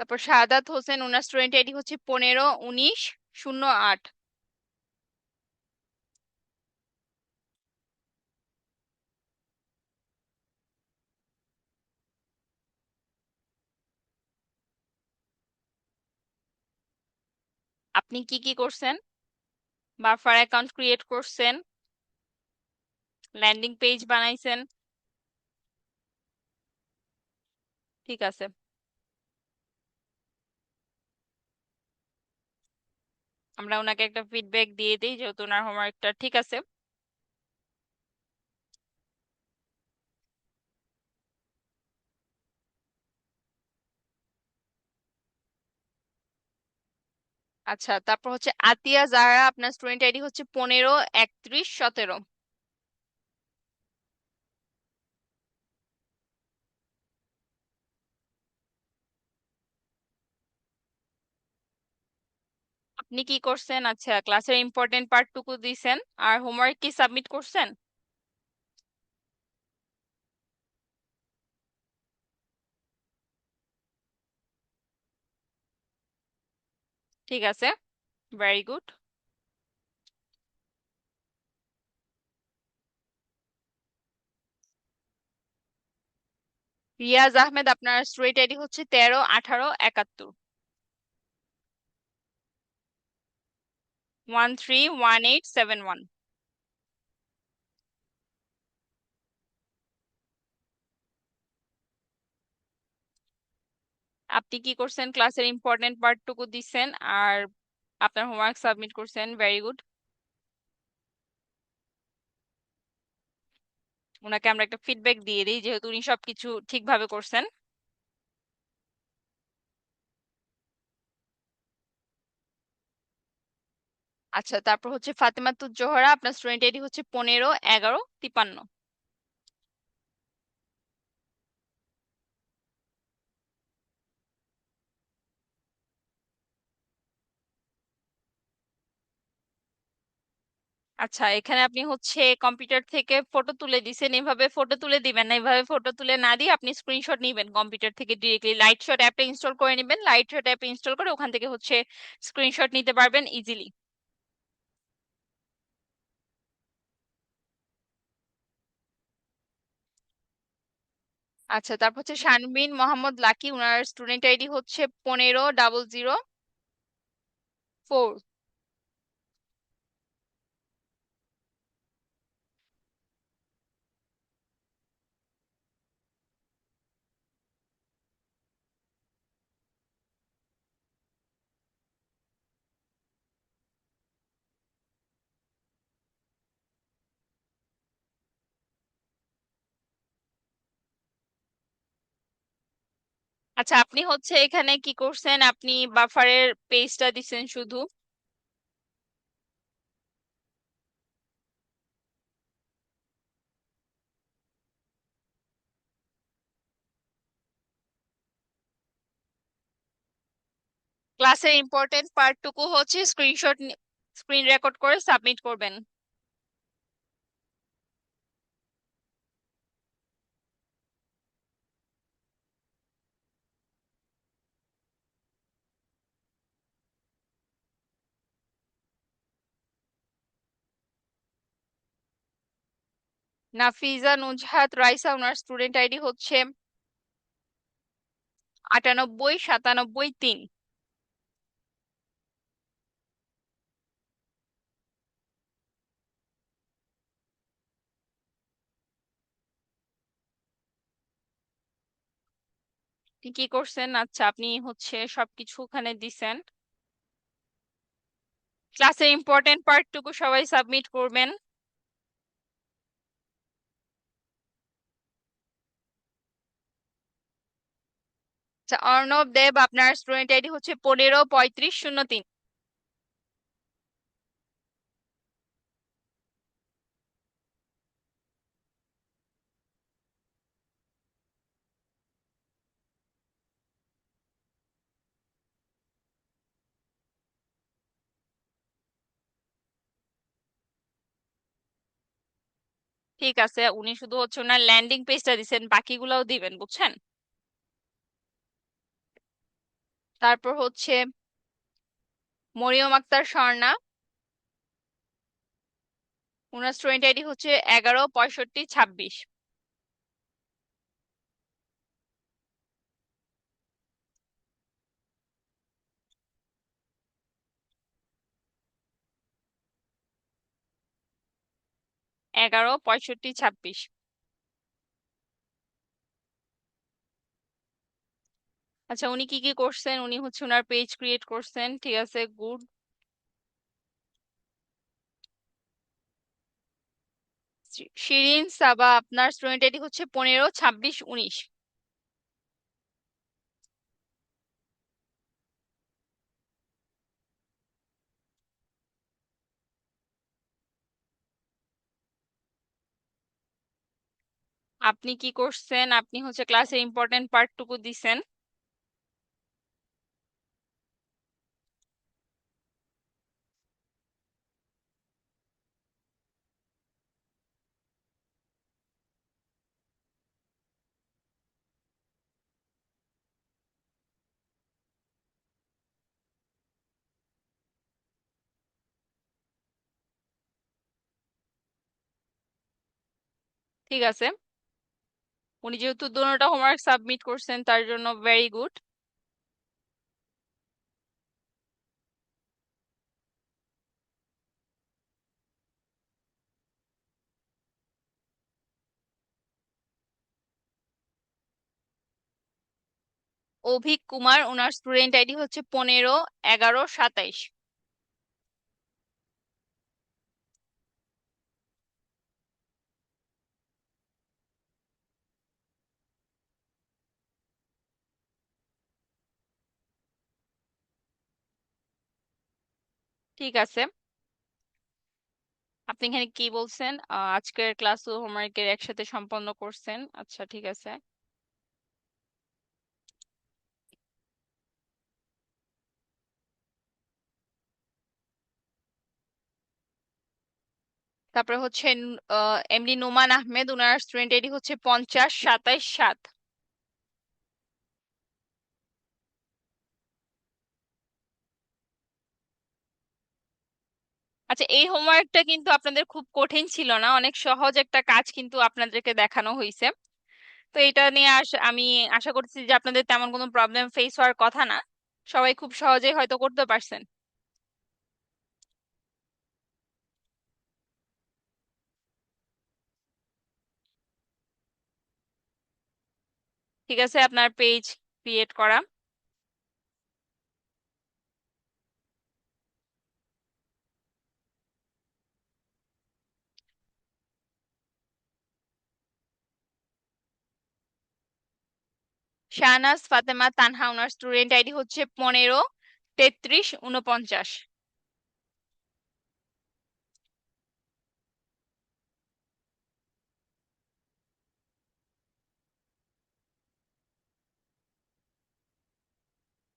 তারপর শাহাদাত হোসেন, ওনার স্টুডেন্ট আইডি হচ্ছে 15 19 08। আপনি কি কি করছেন? বাফার অ্যাকাউন্ট ক্রিয়েট করছেন, ল্যান্ডিং পেজ বানাইছেন, ঠিক আছে। আমরা ওনাকে একটা ফিডব্যাক দিয়ে দিই যেহেতু ওনার হোমওয়ার্কটা ঠিক আছে। আচ্ছা, তারপর হচ্ছে আতিয়া জাহরা, আপনার স্টুডেন্ট আইডি হচ্ছে 15 31 17। আপনি কি করছেন? আচ্ছা, ক্লাসের ইম্পর্টেন্ট পার্টটুকু দিছেন আর হোমওয়ার্ক কি সাবমিট করছেন? ঠিক আছে, ভেরি গুড। রিয়াজ আহমেদ, আপনার স্টুডেন্ট আইডি হচ্ছে 13 18 71। 13 18 71। আপনি কি করছেন? ক্লাসের ইম্পর্টেন্ট পার্টটুকু দিছেন আর আপনার হোমওয়ার্ক সাবমিট করছেন, ভেরি গুড। ওনাকে আমরা একটা ফিডব্যাক দিয়ে দিই যেহেতু উনি সবকিছু ঠিকভাবে করছেন। আচ্ছা, তারপর হচ্ছে ফাতেমাতুজ জোহরা, আপনার স্টুডেন্ট আইডি হচ্ছে 15 11 53। আচ্ছা, এখানে আপনি হচ্ছে কম্পিউটার থেকে ফটো তুলে দিছেন, এভাবে ফটো তুলে দিবেন না, এভাবে ফটো তুলে না দিয়ে আপনি স্ক্রিনশট নিবেন কম্পিউটার থেকে ডিরেক্টলি। লাইট শট অ্যাপটা ইনস্টল করে নেবেন, লাইট শট অ্যাপ ইনস্টল করে ওখান থেকে হচ্ছে স্ক্রিনশট নিতে পারবেন ইজিলি। আচ্ছা, তারপর হচ্ছে শানবিন মোহাম্মদ লাকি, ওনার স্টুডেন্ট আইডি হচ্ছে 15 00 4। আচ্ছা, আপনি হচ্ছে এখানে কি করছেন? আপনি বাফারের পেজটা দিছেন শুধু। ক্লাসের ইম্পর্টেন্ট পার্টটুকু হচ্ছে স্ক্রিনশট, স্ক্রিন রেকর্ড করে সাবমিট করবেন। নাফিজা নুজহাত রাইসা, ওনার স্টুডেন্ট আইডি হচ্ছে 98 97 3। আপনি কি করছেন? আচ্ছা, আপনি হচ্ছে সবকিছু ওখানে দিছেন। ক্লাসের ইম্পর্টেন্ট পার্টটুকু সবাই সাবমিট করবেন। আচ্ছা, অর্ণব দেব, আপনার স্টুডেন্ট আইডি হচ্ছে 15 35 03। ঠিক আছে, উনি শুধু হচ্ছে ওনার ল্যান্ডিং পেজটা দিছেন, বাকিগুলোও দিবেন, বুঝছেন? তারপর হচ্ছে মরিয়ম আক্তার স্বর্ণা, ওনার স্টুডেন্ট আইডি হচ্ছে 116526। এগারো পঁয়ষট্টি ছাব্বিশ। আচ্ছা, উনি কি কি করছেন? উনি হচ্ছে ওনার পেজ ক্রিয়েট করছেন, ঠিক আছে, গুড। শিরিন সাবা, আপনার স্টুডেন্ট আইডি হচ্ছে 152619। আপনি কি করছেন? আপনি হচ্ছে ক্লাসের ইম্পর্টেন্ট পার্টটুকু দিছেন। ঠিক আছে, উনি যেহেতু দুটোটা হোমওয়ার্ক সাবমিট করছেন তার জন্য ভেরি গুড। অভিক কুমার, ওনার স্টুডেন্ট আইডি হচ্ছে 151127। ঠিক আছে, আপনি এখানে কি বলছেন? আজকের ক্লাস ও হোমওয়ার্কের একসাথে সম্পন্ন করছেন, আচ্ছা ঠিক আছে। তারপরে হচ্ছে এমডি নোমান আহমেদ, ওনার স্টুডেন্ট আইডি হচ্ছে 50277। আচ্ছা, এই হোমওয়ার্কটা কিন্তু আপনাদের খুব কঠিন ছিল না, অনেক সহজ একটা কাজ কিন্তু আপনাদেরকে দেখানো হয়েছে। তো এটা নিয়ে আমি আশা করছি যে আপনাদের তেমন কোনো প্রবলেম ফেস হওয়ার কথা না, সবাই খুব সহজেই হয়তো করতে পারছেন। ঠিক আছে, আপনার পেজ ক্রিয়েট করা। শাহনাজ ফাতেমা তানহা, ওনার স্টুডেন্ট আইডি হচ্ছে 153349।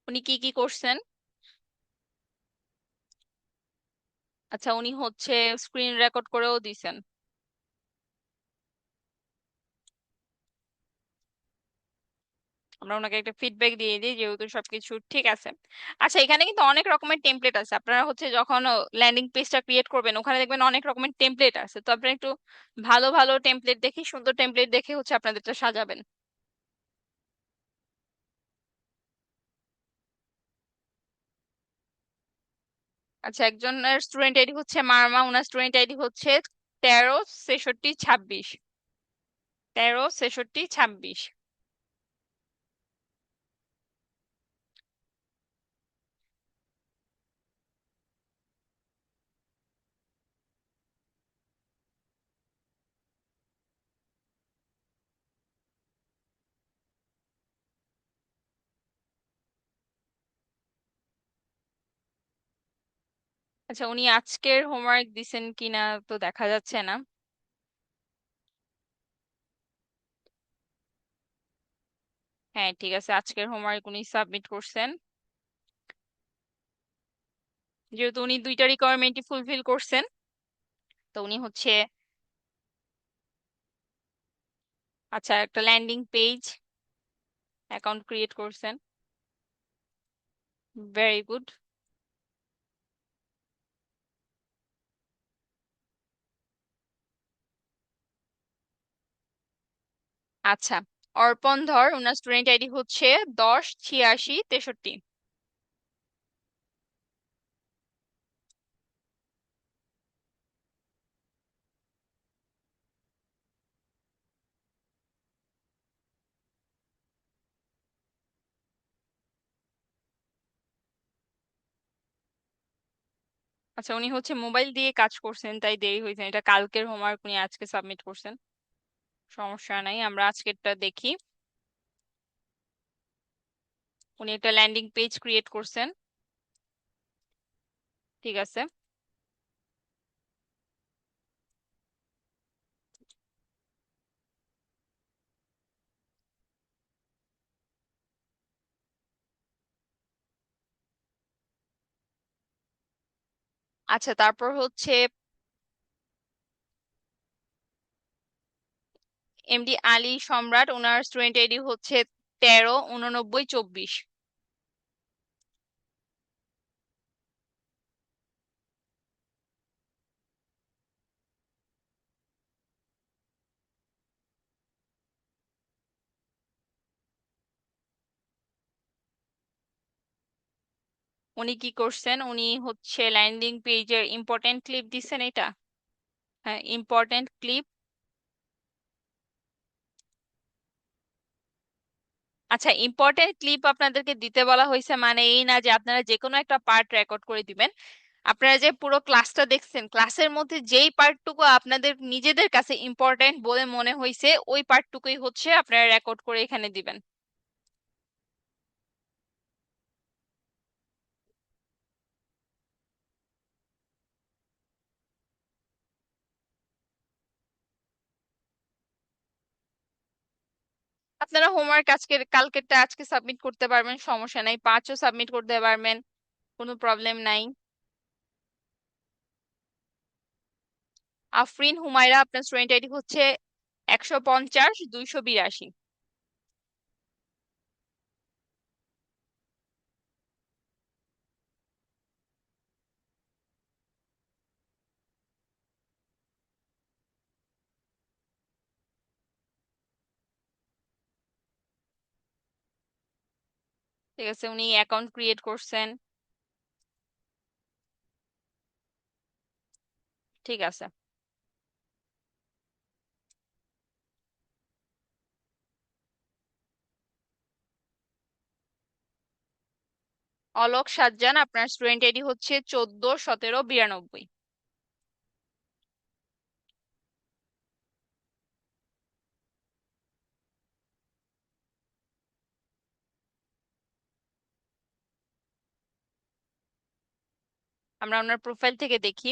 উনি কি কি করছেন? আচ্ছা, উনি হচ্ছে স্ক্রিন রেকর্ড করেও দিছেন। আমরা ওনাকে একটা ফিডব্যাক দিয়ে দিই যেহেতু সবকিছু ঠিক আছে। আচ্ছা, এখানে কিন্তু অনেক রকমের টেমপ্লেট আছে, আপনারা হচ্ছে যখন ল্যান্ডিং পেজটা ক্রিয়েট করবেন ওখানে দেখবেন অনেক রকমের টেমপ্লেট আছে, তো আপনারা একটু ভালো ভালো টেমপ্লেট দেখে, সুন্দর টেমপ্লেট দেখে হচ্ছে আপনাদেরটা সাজাবেন। আচ্ছা, একজনের স্টুডেন্ট আইডি হচ্ছে মারমা, ওনার স্টুডেন্ট আইডি হচ্ছে 136326। 136326। আচ্ছা, উনি আজকের হোমওয়ার্ক দিছেন কিনা তো দেখা যাচ্ছে না। হ্যাঁ ঠিক আছে, আজকের হোমওয়ার্ক উনি সাবমিট করছেন, যেহেতু উনি দুইটা রিকোয়ারমেন্টই ফুলফিল করছেন। তো উনি হচ্ছে, আচ্ছা, একটা ল্যান্ডিং পেজ অ্যাকাউন্ট ক্রিয়েট করছেন। Very good. আচ্ছা, অর্পণ ধর, ওনার স্টুডেন্ট আইডি হচ্ছে 10 86 63। আচ্ছা, উনি হচ্ছে মোবাইল দিয়ে কাজ করছেন তাই দেরি হয়েছে, এটা কালকের হোমওয়ার্ক উনি আজকে সাবমিট করছেন। সমস্যা নাই, আমরা আজকেরটা দেখি। উনি একটা ল্যান্ডিং পেজ ক্রিয়েট করছেন। ঠিক আছে। আচ্ছা, তারপর হচ্ছে এমডি আলী সম্রাট, ওনার স্টুডেন্ট আইডি হচ্ছে 13 89 24। উনি কি করছেন, উনি হচ্ছে ল্যান্ডিং পেজের ইম্পর্টেন্ট ক্লিপ দিচ্ছেন এটা। হ্যাঁ, ইম্পর্টেন্ট ক্লিপ। আচ্ছা, ইম্পর্টেন্ট ক্লিপ আপনাদেরকে দিতে বলা হয়েছে মানে এই না যে আপনারা যে কোনো একটা পার্ট রেকর্ড করে দিবেন। আপনারা যে পুরো ক্লাসটা দেখছেন, ক্লাসের মধ্যে যেই পার্টটুকু আপনাদের নিজেদের কাছে ইম্পর্টেন্ট বলে মনে হয়েছে ওই পার্টটুকুই হচ্ছে আপনারা রেকর্ড করে এখানে দিবেন। আপনারা হোমওয়ার্ক কালকেরটা আজকে সাবমিট করতে পারবেন, সমস্যা নাই, 5ও সাবমিট করতে পারবেন, কোনো প্রবলেম নাই। আফরিন হুমায়রা, আপনার স্টুডেন্ট আইডি হচ্ছে 150 282। ঠিক আছে, উনি অ্যাকাউন্ট ক্রিয়েট করছেন। ঠিক আছে। অলোক সাজ্জান, আপনার স্টুডেন্ট আইডি হচ্ছে 14 17 92। আমরা ওনার প্রোফাইল থেকে দেখি।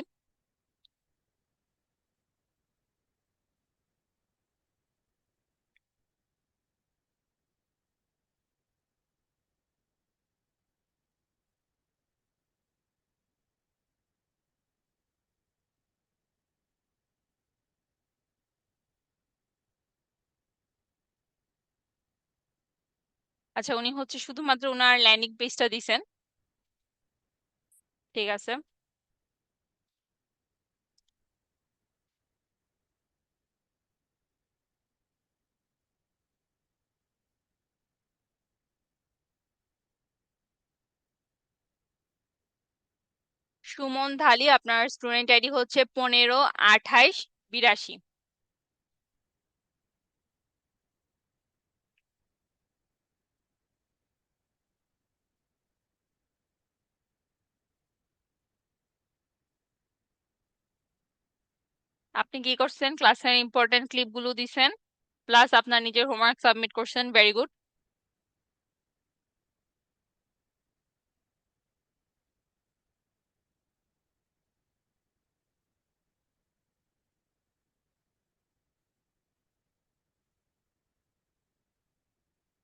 আচ্ছা, উনি হচ্ছে শুধুমাত্র ওনার ল্যান্ডিং পেজটা দিছেন। ঠিক আছে। সুমন ধালি, আপনার স্টুডেন্ট আইডি হচ্ছে 15 28 82। আপনি কি করছেন, ক্লাসের ইম্পর্টেন্ট ক্লিপগুলো দিছেন, প্লাস আপনার নিজের হোমওয়ার্ক সাবমিট করছেন, ভেরি গুড।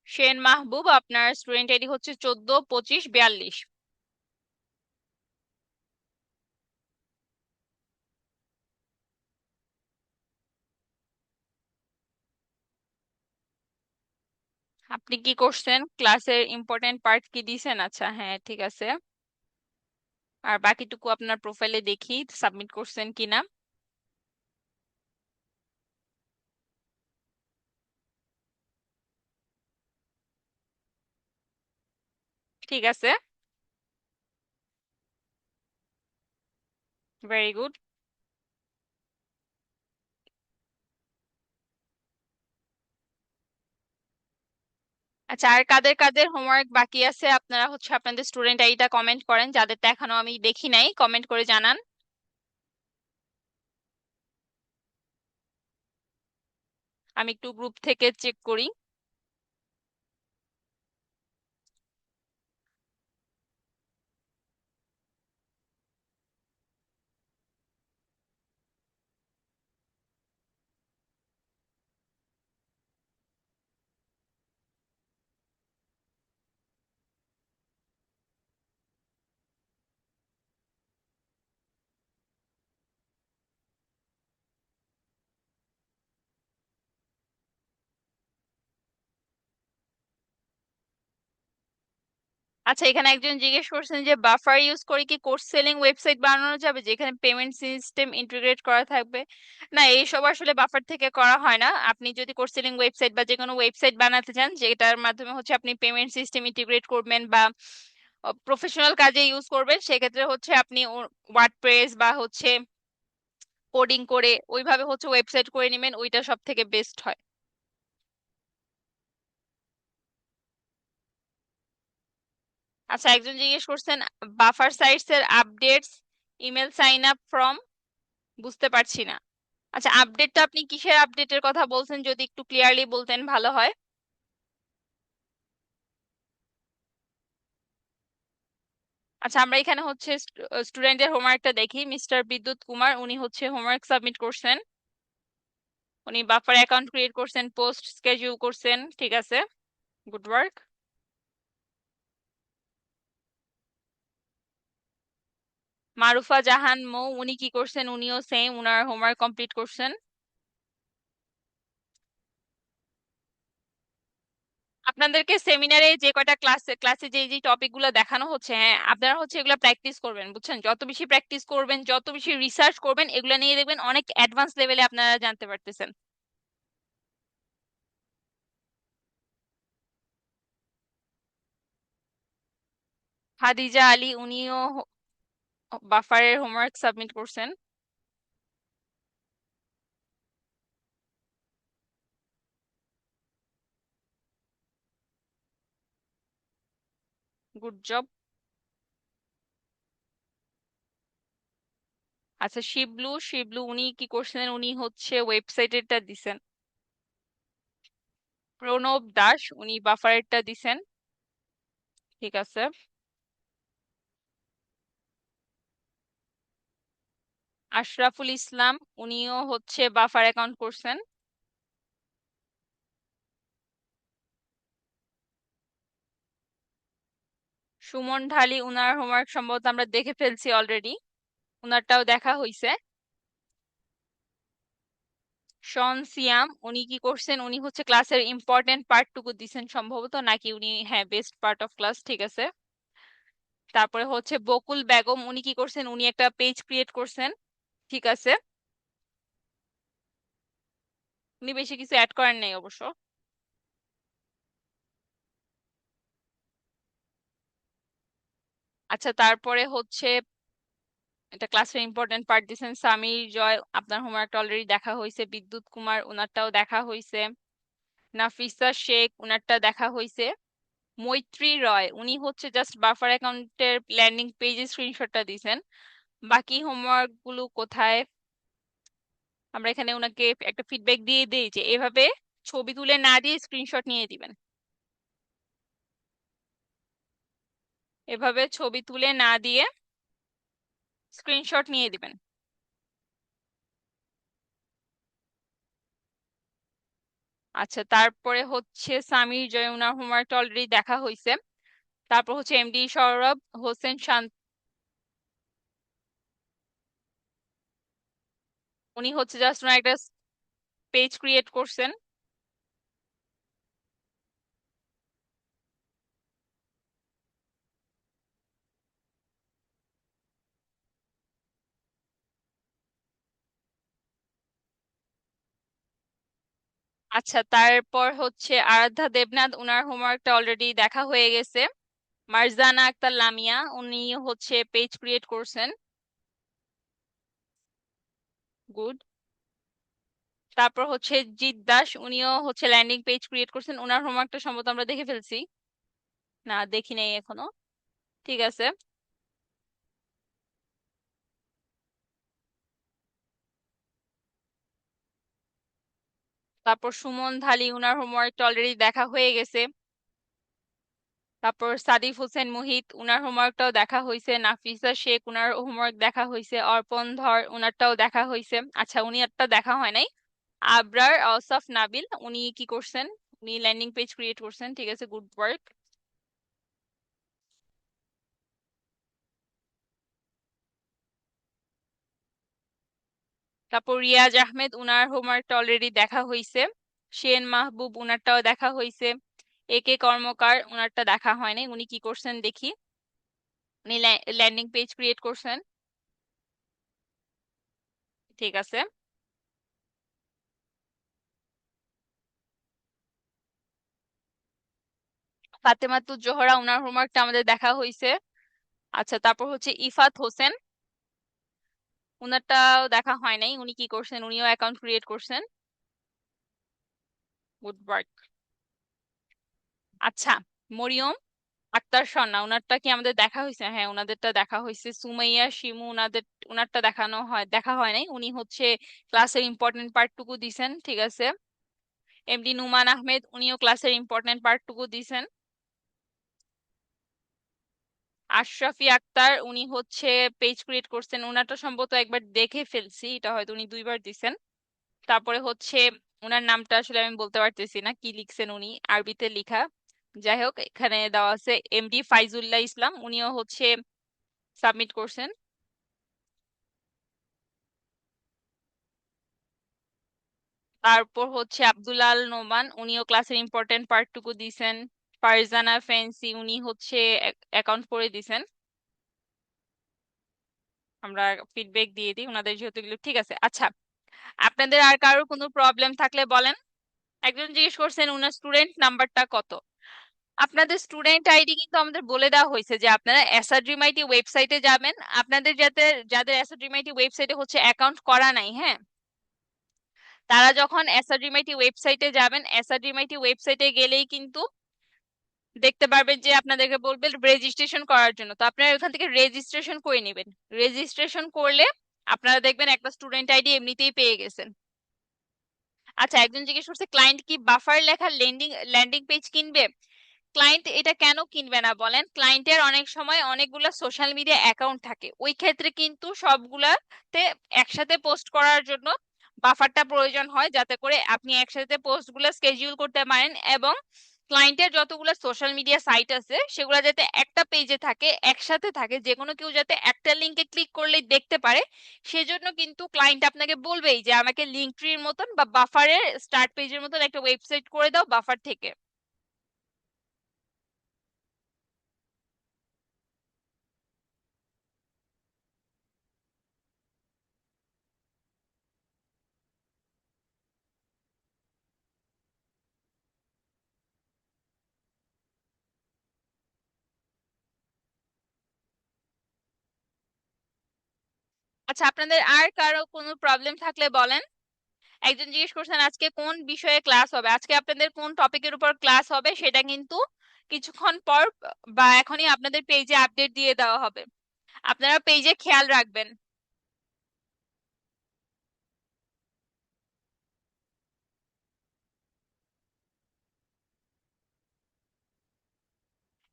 শেন মাহবুব, আপনার স্টুডেন্ট আইডি হচ্ছে 14 25 42। আপনি কি করছেন, ক্লাসের ইম্পর্টেন্ট পার্ট কি দিছেন? আচ্ছা, হ্যাঁ, ঠিক আছে। আর বাকিটুকু আপনার প্রোফাইলে দেখি সাবমিট করছেন কিনা। ঠিক আছে, ভেরি গুড। আচ্ছা, আর কাদের কাদের হোমওয়ার্ক বাকি আছে আপনারা হচ্ছে আপনাদের স্টুডেন্ট আইডিটা কমেন্ট করেন, যাদেরটা এখনো আমি দেখি নাই কমেন্ট করে জানান। আমি একটু গ্রুপ থেকে চেক করি। আচ্ছা, এখানে একজন জিজ্ঞেস করছেন যে বাফার ইউজ করে কি কোর্স সেলিং ওয়েবসাইট বানানো যাবে যেখানে পেমেন্ট সিস্টেম ইন্টিগ্রেট করা থাকবে? না, এইসব আসলে বাফার থেকে করা হয় না। আপনি যদি কোর্স সেলিং ওয়েবসাইট বা যে কোনো ওয়েবসাইট বানাতে চান যেটার মাধ্যমে হচ্ছে আপনি পেমেন্ট সিস্টেম ইন্টিগ্রেট করবেন বা প্রফেশনাল কাজে ইউজ করবেন, সেক্ষেত্রে হচ্ছে আপনি ওয়ার্ডপ্রেস বা হচ্ছে কোডিং করে ওইভাবে হচ্ছে ওয়েবসাইট করে নেবেন, ওইটা সব থেকে বেস্ট হয়। আচ্ছা, একজন জিজ্ঞেস করছেন বাফার সাইটস এর updates, email sign up form, বুঝতে পারছি না। আচ্ছা, আপডেটটা আপনি কিসের আপডেটের কথা বলছেন, যদি একটু ক্লিয়ারলি বলতেন ভালো হয়। আচ্ছা, আমরা এখানে হচ্ছে স্টুডেন্টের হোমওয়ার্কটা দেখি। মিস্টার বিদ্যুৎ কুমার উনি হচ্ছে হোমওয়ার্ক সাবমিট করছেন। উনি বাফার অ্যাকাউন্ট ক্রিয়েট করছেন, পোস্ট স্কেডিউল করছেন, ঠিক আছে, গুড ওয়ার্ক। মারুফা জাহান মৌ উনি কি করছেন, উনিও সেম, উনার হোমওয়ার্ক কমপ্লিট করছেন। আপনাদেরকে সেমিনারে যে কয়টা ক্লাসে ক্লাসে যে যে টপিক গুলো দেখানো হচ্ছে, হ্যাঁ, আপনারা হচ্ছে এগুলো প্র্যাকটিস করবেন, বুঝছেন? যত বেশি প্র্যাকটিস করবেন, যত বেশি রিসার্চ করবেন, এগুলো নিয়ে দেখবেন অনেক অ্যাডভান্স লেভেলে আপনারা জানতে পারতেছেন। হাদিজা আলী উনিও বাফারের হোমওয়ার্ক সাবমিট করছেন। Good job. আচ্ছা, শিবলু শিবলু উনি কি করছেন, উনি হচ্ছে ওয়েবসাইটেরটা দিছেন। প্রণব দাস উনি বাফারেরটা দিছেন, ঠিক আছে। আশরাফুল ইসলাম উনিও হচ্ছে বাফার অ্যাকাউন্ট করছেন। সুমন ঢালি উনার হোমওয়ার্ক সম্ভবত আমরা দেখে ফেলছি অলরেডি, উনারটাও দেখা হইছে। শন সিয়াম উনি কি করছেন, উনি হচ্ছে ক্লাসের ইম্পর্টেন্ট পার্টটুকু দিছেন সম্ভবত, নাকি উনি, হ্যাঁ, বেস্ট পার্ট অফ ক্লাস, ঠিক আছে। তারপরে হচ্ছে বকুল বেগম উনি কি করছেন, উনি একটা পেজ ক্রিয়েট করছেন, ঠিক আছে। উনি বেশি কিছু অ্যাড করেন নাই অবশ্য। আচ্ছা, তারপরে হচ্ছে এটা ক্লাসের ইম্পর্টেন্ট পার্ট দিছেন সামির জয়, আপনার হোমওয়ার্কটা অলরেডি দেখা হয়েছে। বিদ্যুৎ কুমার উনারটাও দেখা হয়েছে। নাফিসা শেখ উনারটা দেখা হয়েছে। মৈত্রী রয় উনি হচ্ছে জাস্ট বাফার অ্যাকাউন্টের ল্যান্ডিং পেজে স্ক্রিনশটটা দিছেন। বাকি হোমওয়ার্ক গুলো কোথায়? আমরা এখানে ওনাকে একটা ফিডব্যাক দিয়ে দিই যে এভাবে ছবি তুলে না দিয়ে স্ক্রিনশট নিয়ে দিবেন, এভাবে ছবি তুলে না দিয়ে স্ক্রিনশট নিয়ে দিবেন। আচ্ছা, তারপরে হচ্ছে সামির জয় উনার হোমওয়ার্কটা অলরেডি দেখা হয়েছে। তারপর হচ্ছে এমডি সৌরভ হোসেন শান্ত উনি হচ্ছে জাস্ট ওনার একটা পেজ ক্রিয়েট করছেন। আচ্ছা, তারপর হচ্ছে আরাধ্যা দেবনাথ, উনার হোমওয়ার্কটা অলরেডি দেখা হয়ে গেছে। মারজানা আক্তার লামিয়া, উনি হচ্ছে পেজ ক্রিয়েট করছেন। গুড। তারপর হচ্ছে জিৎ দাস, উনিও হচ্ছে ল্যান্ডিং পেজ ক্রিয়েট করছেন। ওনার হোমওয়ার্কটা সম্ভবত আমরা দেখে ফেলছি। না, দেখি নাই এখনো। ঠিক আছে। তারপর সুমন ধালি, উনার হোমওয়ার্কটা অলরেডি দেখা হয়ে গেছে। তারপর সাদিফ হোসেন মুহিত, উনার হোমওয়ার্কটাও দেখা হয়েছে। নাফিসা শেখ, উনার হোমওয়ার্ক দেখা হয়েছে। অর্পণ ধর, উনারটাও দেখা হয়েছে। আচ্ছা, উনি একটা দেখা হয় নাই। আবরার আওসাফ নাবিল, উনি কি করছেন? উনি ল্যান্ডিং পেজ ক্রিয়েট করছেন। ঠিক আছে, গুড ওয়ার্ক। তারপর রিয়াজ আহমেদ, উনার হোমওয়ার্কটা অলরেডি দেখা হয়েছে। শেন মাহবুব, উনারটাও দেখা হয়েছে। এ কে কর্মকার, উনারটা দেখা হয় নাই। উনি কি করছেন দেখি। উনি ল্যান্ডিং পেজ ক্রিয়েট করছেন। ঠিক আছে। ফাতেমাতুজ জোহরা, উনার হোমওয়ার্কটা আমাদের দেখা হয়েছে। আচ্ছা, তারপর হচ্ছে ইফাত হোসেন, উনারটাও দেখা হয় নাই। উনি কি করছেন? উনিও অ্যাকাউন্ট ক্রিয়েট করছেন। Good work. আচ্ছা, মরিয়ম আক্তার স্বর্ণা, উনারটা কি আমাদের দেখা হয়েছে? হ্যাঁ, উনাদেরটা দেখা হয়েছে। সুমাইয়া শিমু, উনারটা দেখা হয় নাই। উনি হচ্ছে ক্লাসের ইম্পর্টেন্ট পার্টটুকু দিছেন। ঠিক আছে। এমডি নুমান আহমেদ, উনিও ক্লাসের ইম্পর্টেন্ট পার্টটুকু দিছেন। আশরাফি আক্তার, উনি হচ্ছে পেজ ক্রিয়েট করছেন। উনারটা সম্ভবত একবার দেখে ফেলছি, এটা হয়তো উনি দুইবার দিছেন। তারপরে হচ্ছে উনার নামটা আসলে আমি বলতে পারতেছি না, কি লিখছেন উনি, আরবিতে লিখা। যাই হোক, এখানে দেওয়া আছে এমডি ফাইজুল্লাহ ইসলাম, উনিও হচ্ছে সাবমিট করছেন। তারপর হচ্ছে আব্দুল আল নোমান, উনিও ক্লাসের ইম্পর্টেন্ট পার্টটুকু দিছেন। ফারজানা ফেন্সি, উনি হচ্ছে অ্যাকাউন্ট করে দিছেন। আমরা ফিডব্যাক দিয়ে দিই ওনাদের, যেহেতু এগুলো ঠিক আছে। আচ্ছা, আপনাদের আর কারোর কোনো প্রবলেম থাকলে বলেন। একজন জিজ্ঞেস করছেন উনার স্টুডেন্ট নাম্বারটা কত। আপনাদের স্টুডেন্ট আইডি কিন্তু আমাদের বলে দেওয়া হয়েছে যে আপনারা এসআরজিমাইটি ওয়েবসাইটে যাবেন। আপনাদের যাদের এসআরজিমাইটি ওয়েবসাইটে হচ্ছে অ্যাকাউন্ট করা নাই, হ্যাঁ, তারা যখন এসআরজিমাইটি ওয়েবসাইটে যাবেন, এসআরজিমাইটি ওয়েবসাইটে গেলেই কিন্তু দেখতে পারবেন যে আপনাদেরকে বলবে রেজিস্ট্রেশন করার জন্য। তো আপনারা ওখান থেকে রেজিস্ট্রেশন করে নেবেন। রেজিস্ট্রেশন করলে আপনারা দেখবেন একটা স্টুডেন্ট আইডি এমনিতেই পেয়ে গেছেন। আচ্ছা, একজন জিজ্ঞেস করছে ক্লায়েন্ট কি বাফার লেখা ল্যান্ডিং পেজ কিনবে? ক্লায়েন্ট এটা কেন কিনবে না বলেন? ক্লায়েন্টের অনেক সময় অনেকগুলো সোশ্যাল মিডিয়া অ্যাকাউন্ট থাকে, ওই ক্ষেত্রে কিন্তু সবগুলাতে একসাথে পোস্ট করার জন্য বাফারটা প্রয়োজন হয়, যাতে করে আপনি একসাথে পোস্টগুলো স্কেডিউল করতে পারেন, এবং ক্লায়েন্টের যতগুলো সোশ্যাল মিডিয়া সাইট আছে সেগুলো যাতে একটা পেজে থাকে, একসাথে থাকে, যে কোনো কেউ যাতে একটা লিঙ্কে ক্লিক করলেই দেখতে পারে। সেজন্য কিন্তু ক্লায়েন্ট আপনাকে বলবেই যে আমাকে লিঙ্ক ট্রির মতন বা বাফারের স্টার্ট পেজের মতন একটা ওয়েবসাইট করে দাও বাফার থেকে। আচ্ছা, আপনাদের আর কারো কোনো প্রবলেম থাকলে বলেন। একজন জিজ্ঞেস করছেন আজকে কোন বিষয়ে ক্লাস হবে। আজকে আপনাদের কোন টপিকের উপর ক্লাস হবে সেটা কিন্তু কিছুক্ষণ পর বা এখনই আপনাদের পেজে আপডেট দিয়ে দেওয়া হবে। আপনারা পেজে খেয়াল রাখবেন।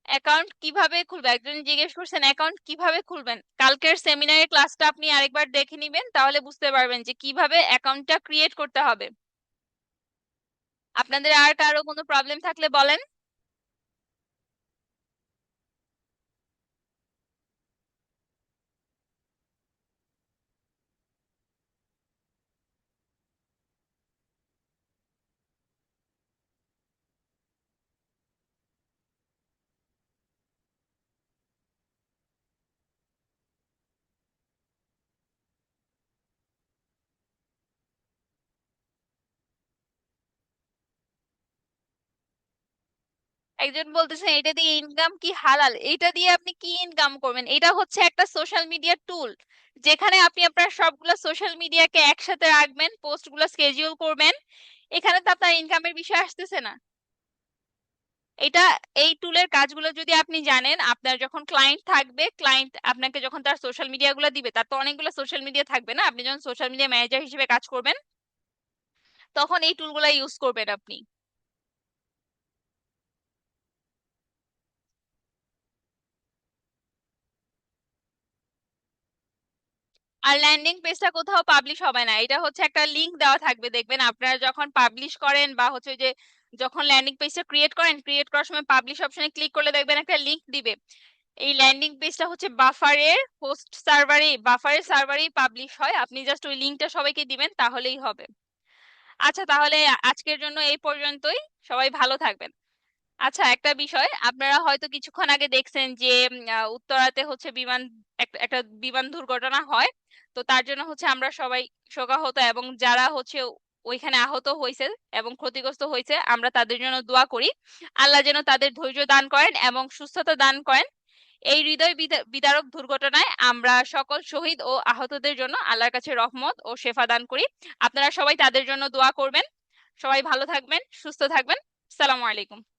অ্যাকাউন্ট কিভাবে খুলবে, একজন জিজ্ঞেস করছেন অ্যাকাউন্ট কিভাবে খুলবেন। কালকের সেমিনারের ক্লাসটা আপনি আরেকবার দেখে নিবেন, তাহলে বুঝতে পারবেন যে কিভাবে অ্যাকাউন্টটা ক্রিয়েট করতে হবে। আপনাদের আর কারো কোনো প্রবলেম থাকলে বলেন। একজন বলতেছেন এটা দিয়ে ইনকাম কি হালাল? এটা দিয়ে আপনি কি ইনকাম করবেন? এটা হচ্ছে একটা সোশ্যাল মিডিয়া টুল, যেখানে আপনি আপনার সবগুলো সোশ্যাল মিডিয়াকে একসাথে রাখবেন, পোস্টগুলো স্কেডিউল করবেন। এখানে তো আপনার ইনকামের বিষয় আসতেছে না। এটা, এই টুলের কাজগুলো যদি আপনি জানেন, আপনার যখন ক্লায়েন্ট থাকবে, ক্লায়েন্ট আপনাকে যখন তার সোশ্যাল মিডিয়াগুলো দিবে, তার তো অনেকগুলো সোশ্যাল মিডিয়া থাকবে না, আপনি যখন সোশ্যাল মিডিয়া ম্যানেজার হিসেবে কাজ করবেন, তখন এই টুলগুলো ইউজ করবেন আপনি। আর ল্যান্ডিং পেজটা কোথাও পাবলিশ হবে না, এটা হচ্ছে একটা লিংক দেওয়া থাকবে, দেখবেন আপনারা যখন পাবলিশ করেন বা হচ্ছে যে যখন ল্যান্ডিং পেজটা ক্রিয়েট করেন, ক্রিয়েট করার সময় পাবলিশ অপশনে ক্লিক করলে দেখবেন একটা লিংক দিবে। এই ল্যান্ডিং পেজটা হচ্ছে বাফারের হোস্ট সার্ভারে, বাফারের সার্ভারেই পাবলিশ হয়, আপনি জাস্ট ওই লিংকটা সবাইকে দিবেন তাহলেই হবে। আচ্ছা, তাহলে আজকের জন্য এই পর্যন্তই। সবাই ভালো থাকবেন। আচ্ছা, একটা বিষয়, আপনারা হয়তো কিছুক্ষণ আগে দেখছেন যে উত্তরাতে হচ্ছে বিমান, একটা বিমান দুর্ঘটনা হয়। তো তার জন্য হচ্ছে আমরা সবাই শোকাহত, এবং যারা হচ্ছে ওইখানে আহত হয়েছে এবং ক্ষতিগ্রস্ত হয়েছে, আমরা তাদের জন্য দোয়া করি। আল্লাহ যেন তাদের ধৈর্য দান করেন এবং সুস্থতা দান করেন। এই হৃদয় বিদারক দুর্ঘটনায় আমরা সকল শহীদ ও আহতদের জন্য আল্লাহর কাছে রহমত ও শেফা দান করি। আপনারা সবাই তাদের জন্য দোয়া করবেন। সবাই ভালো থাকবেন, সুস্থ থাকবেন। আসসালামু আলাইকুম।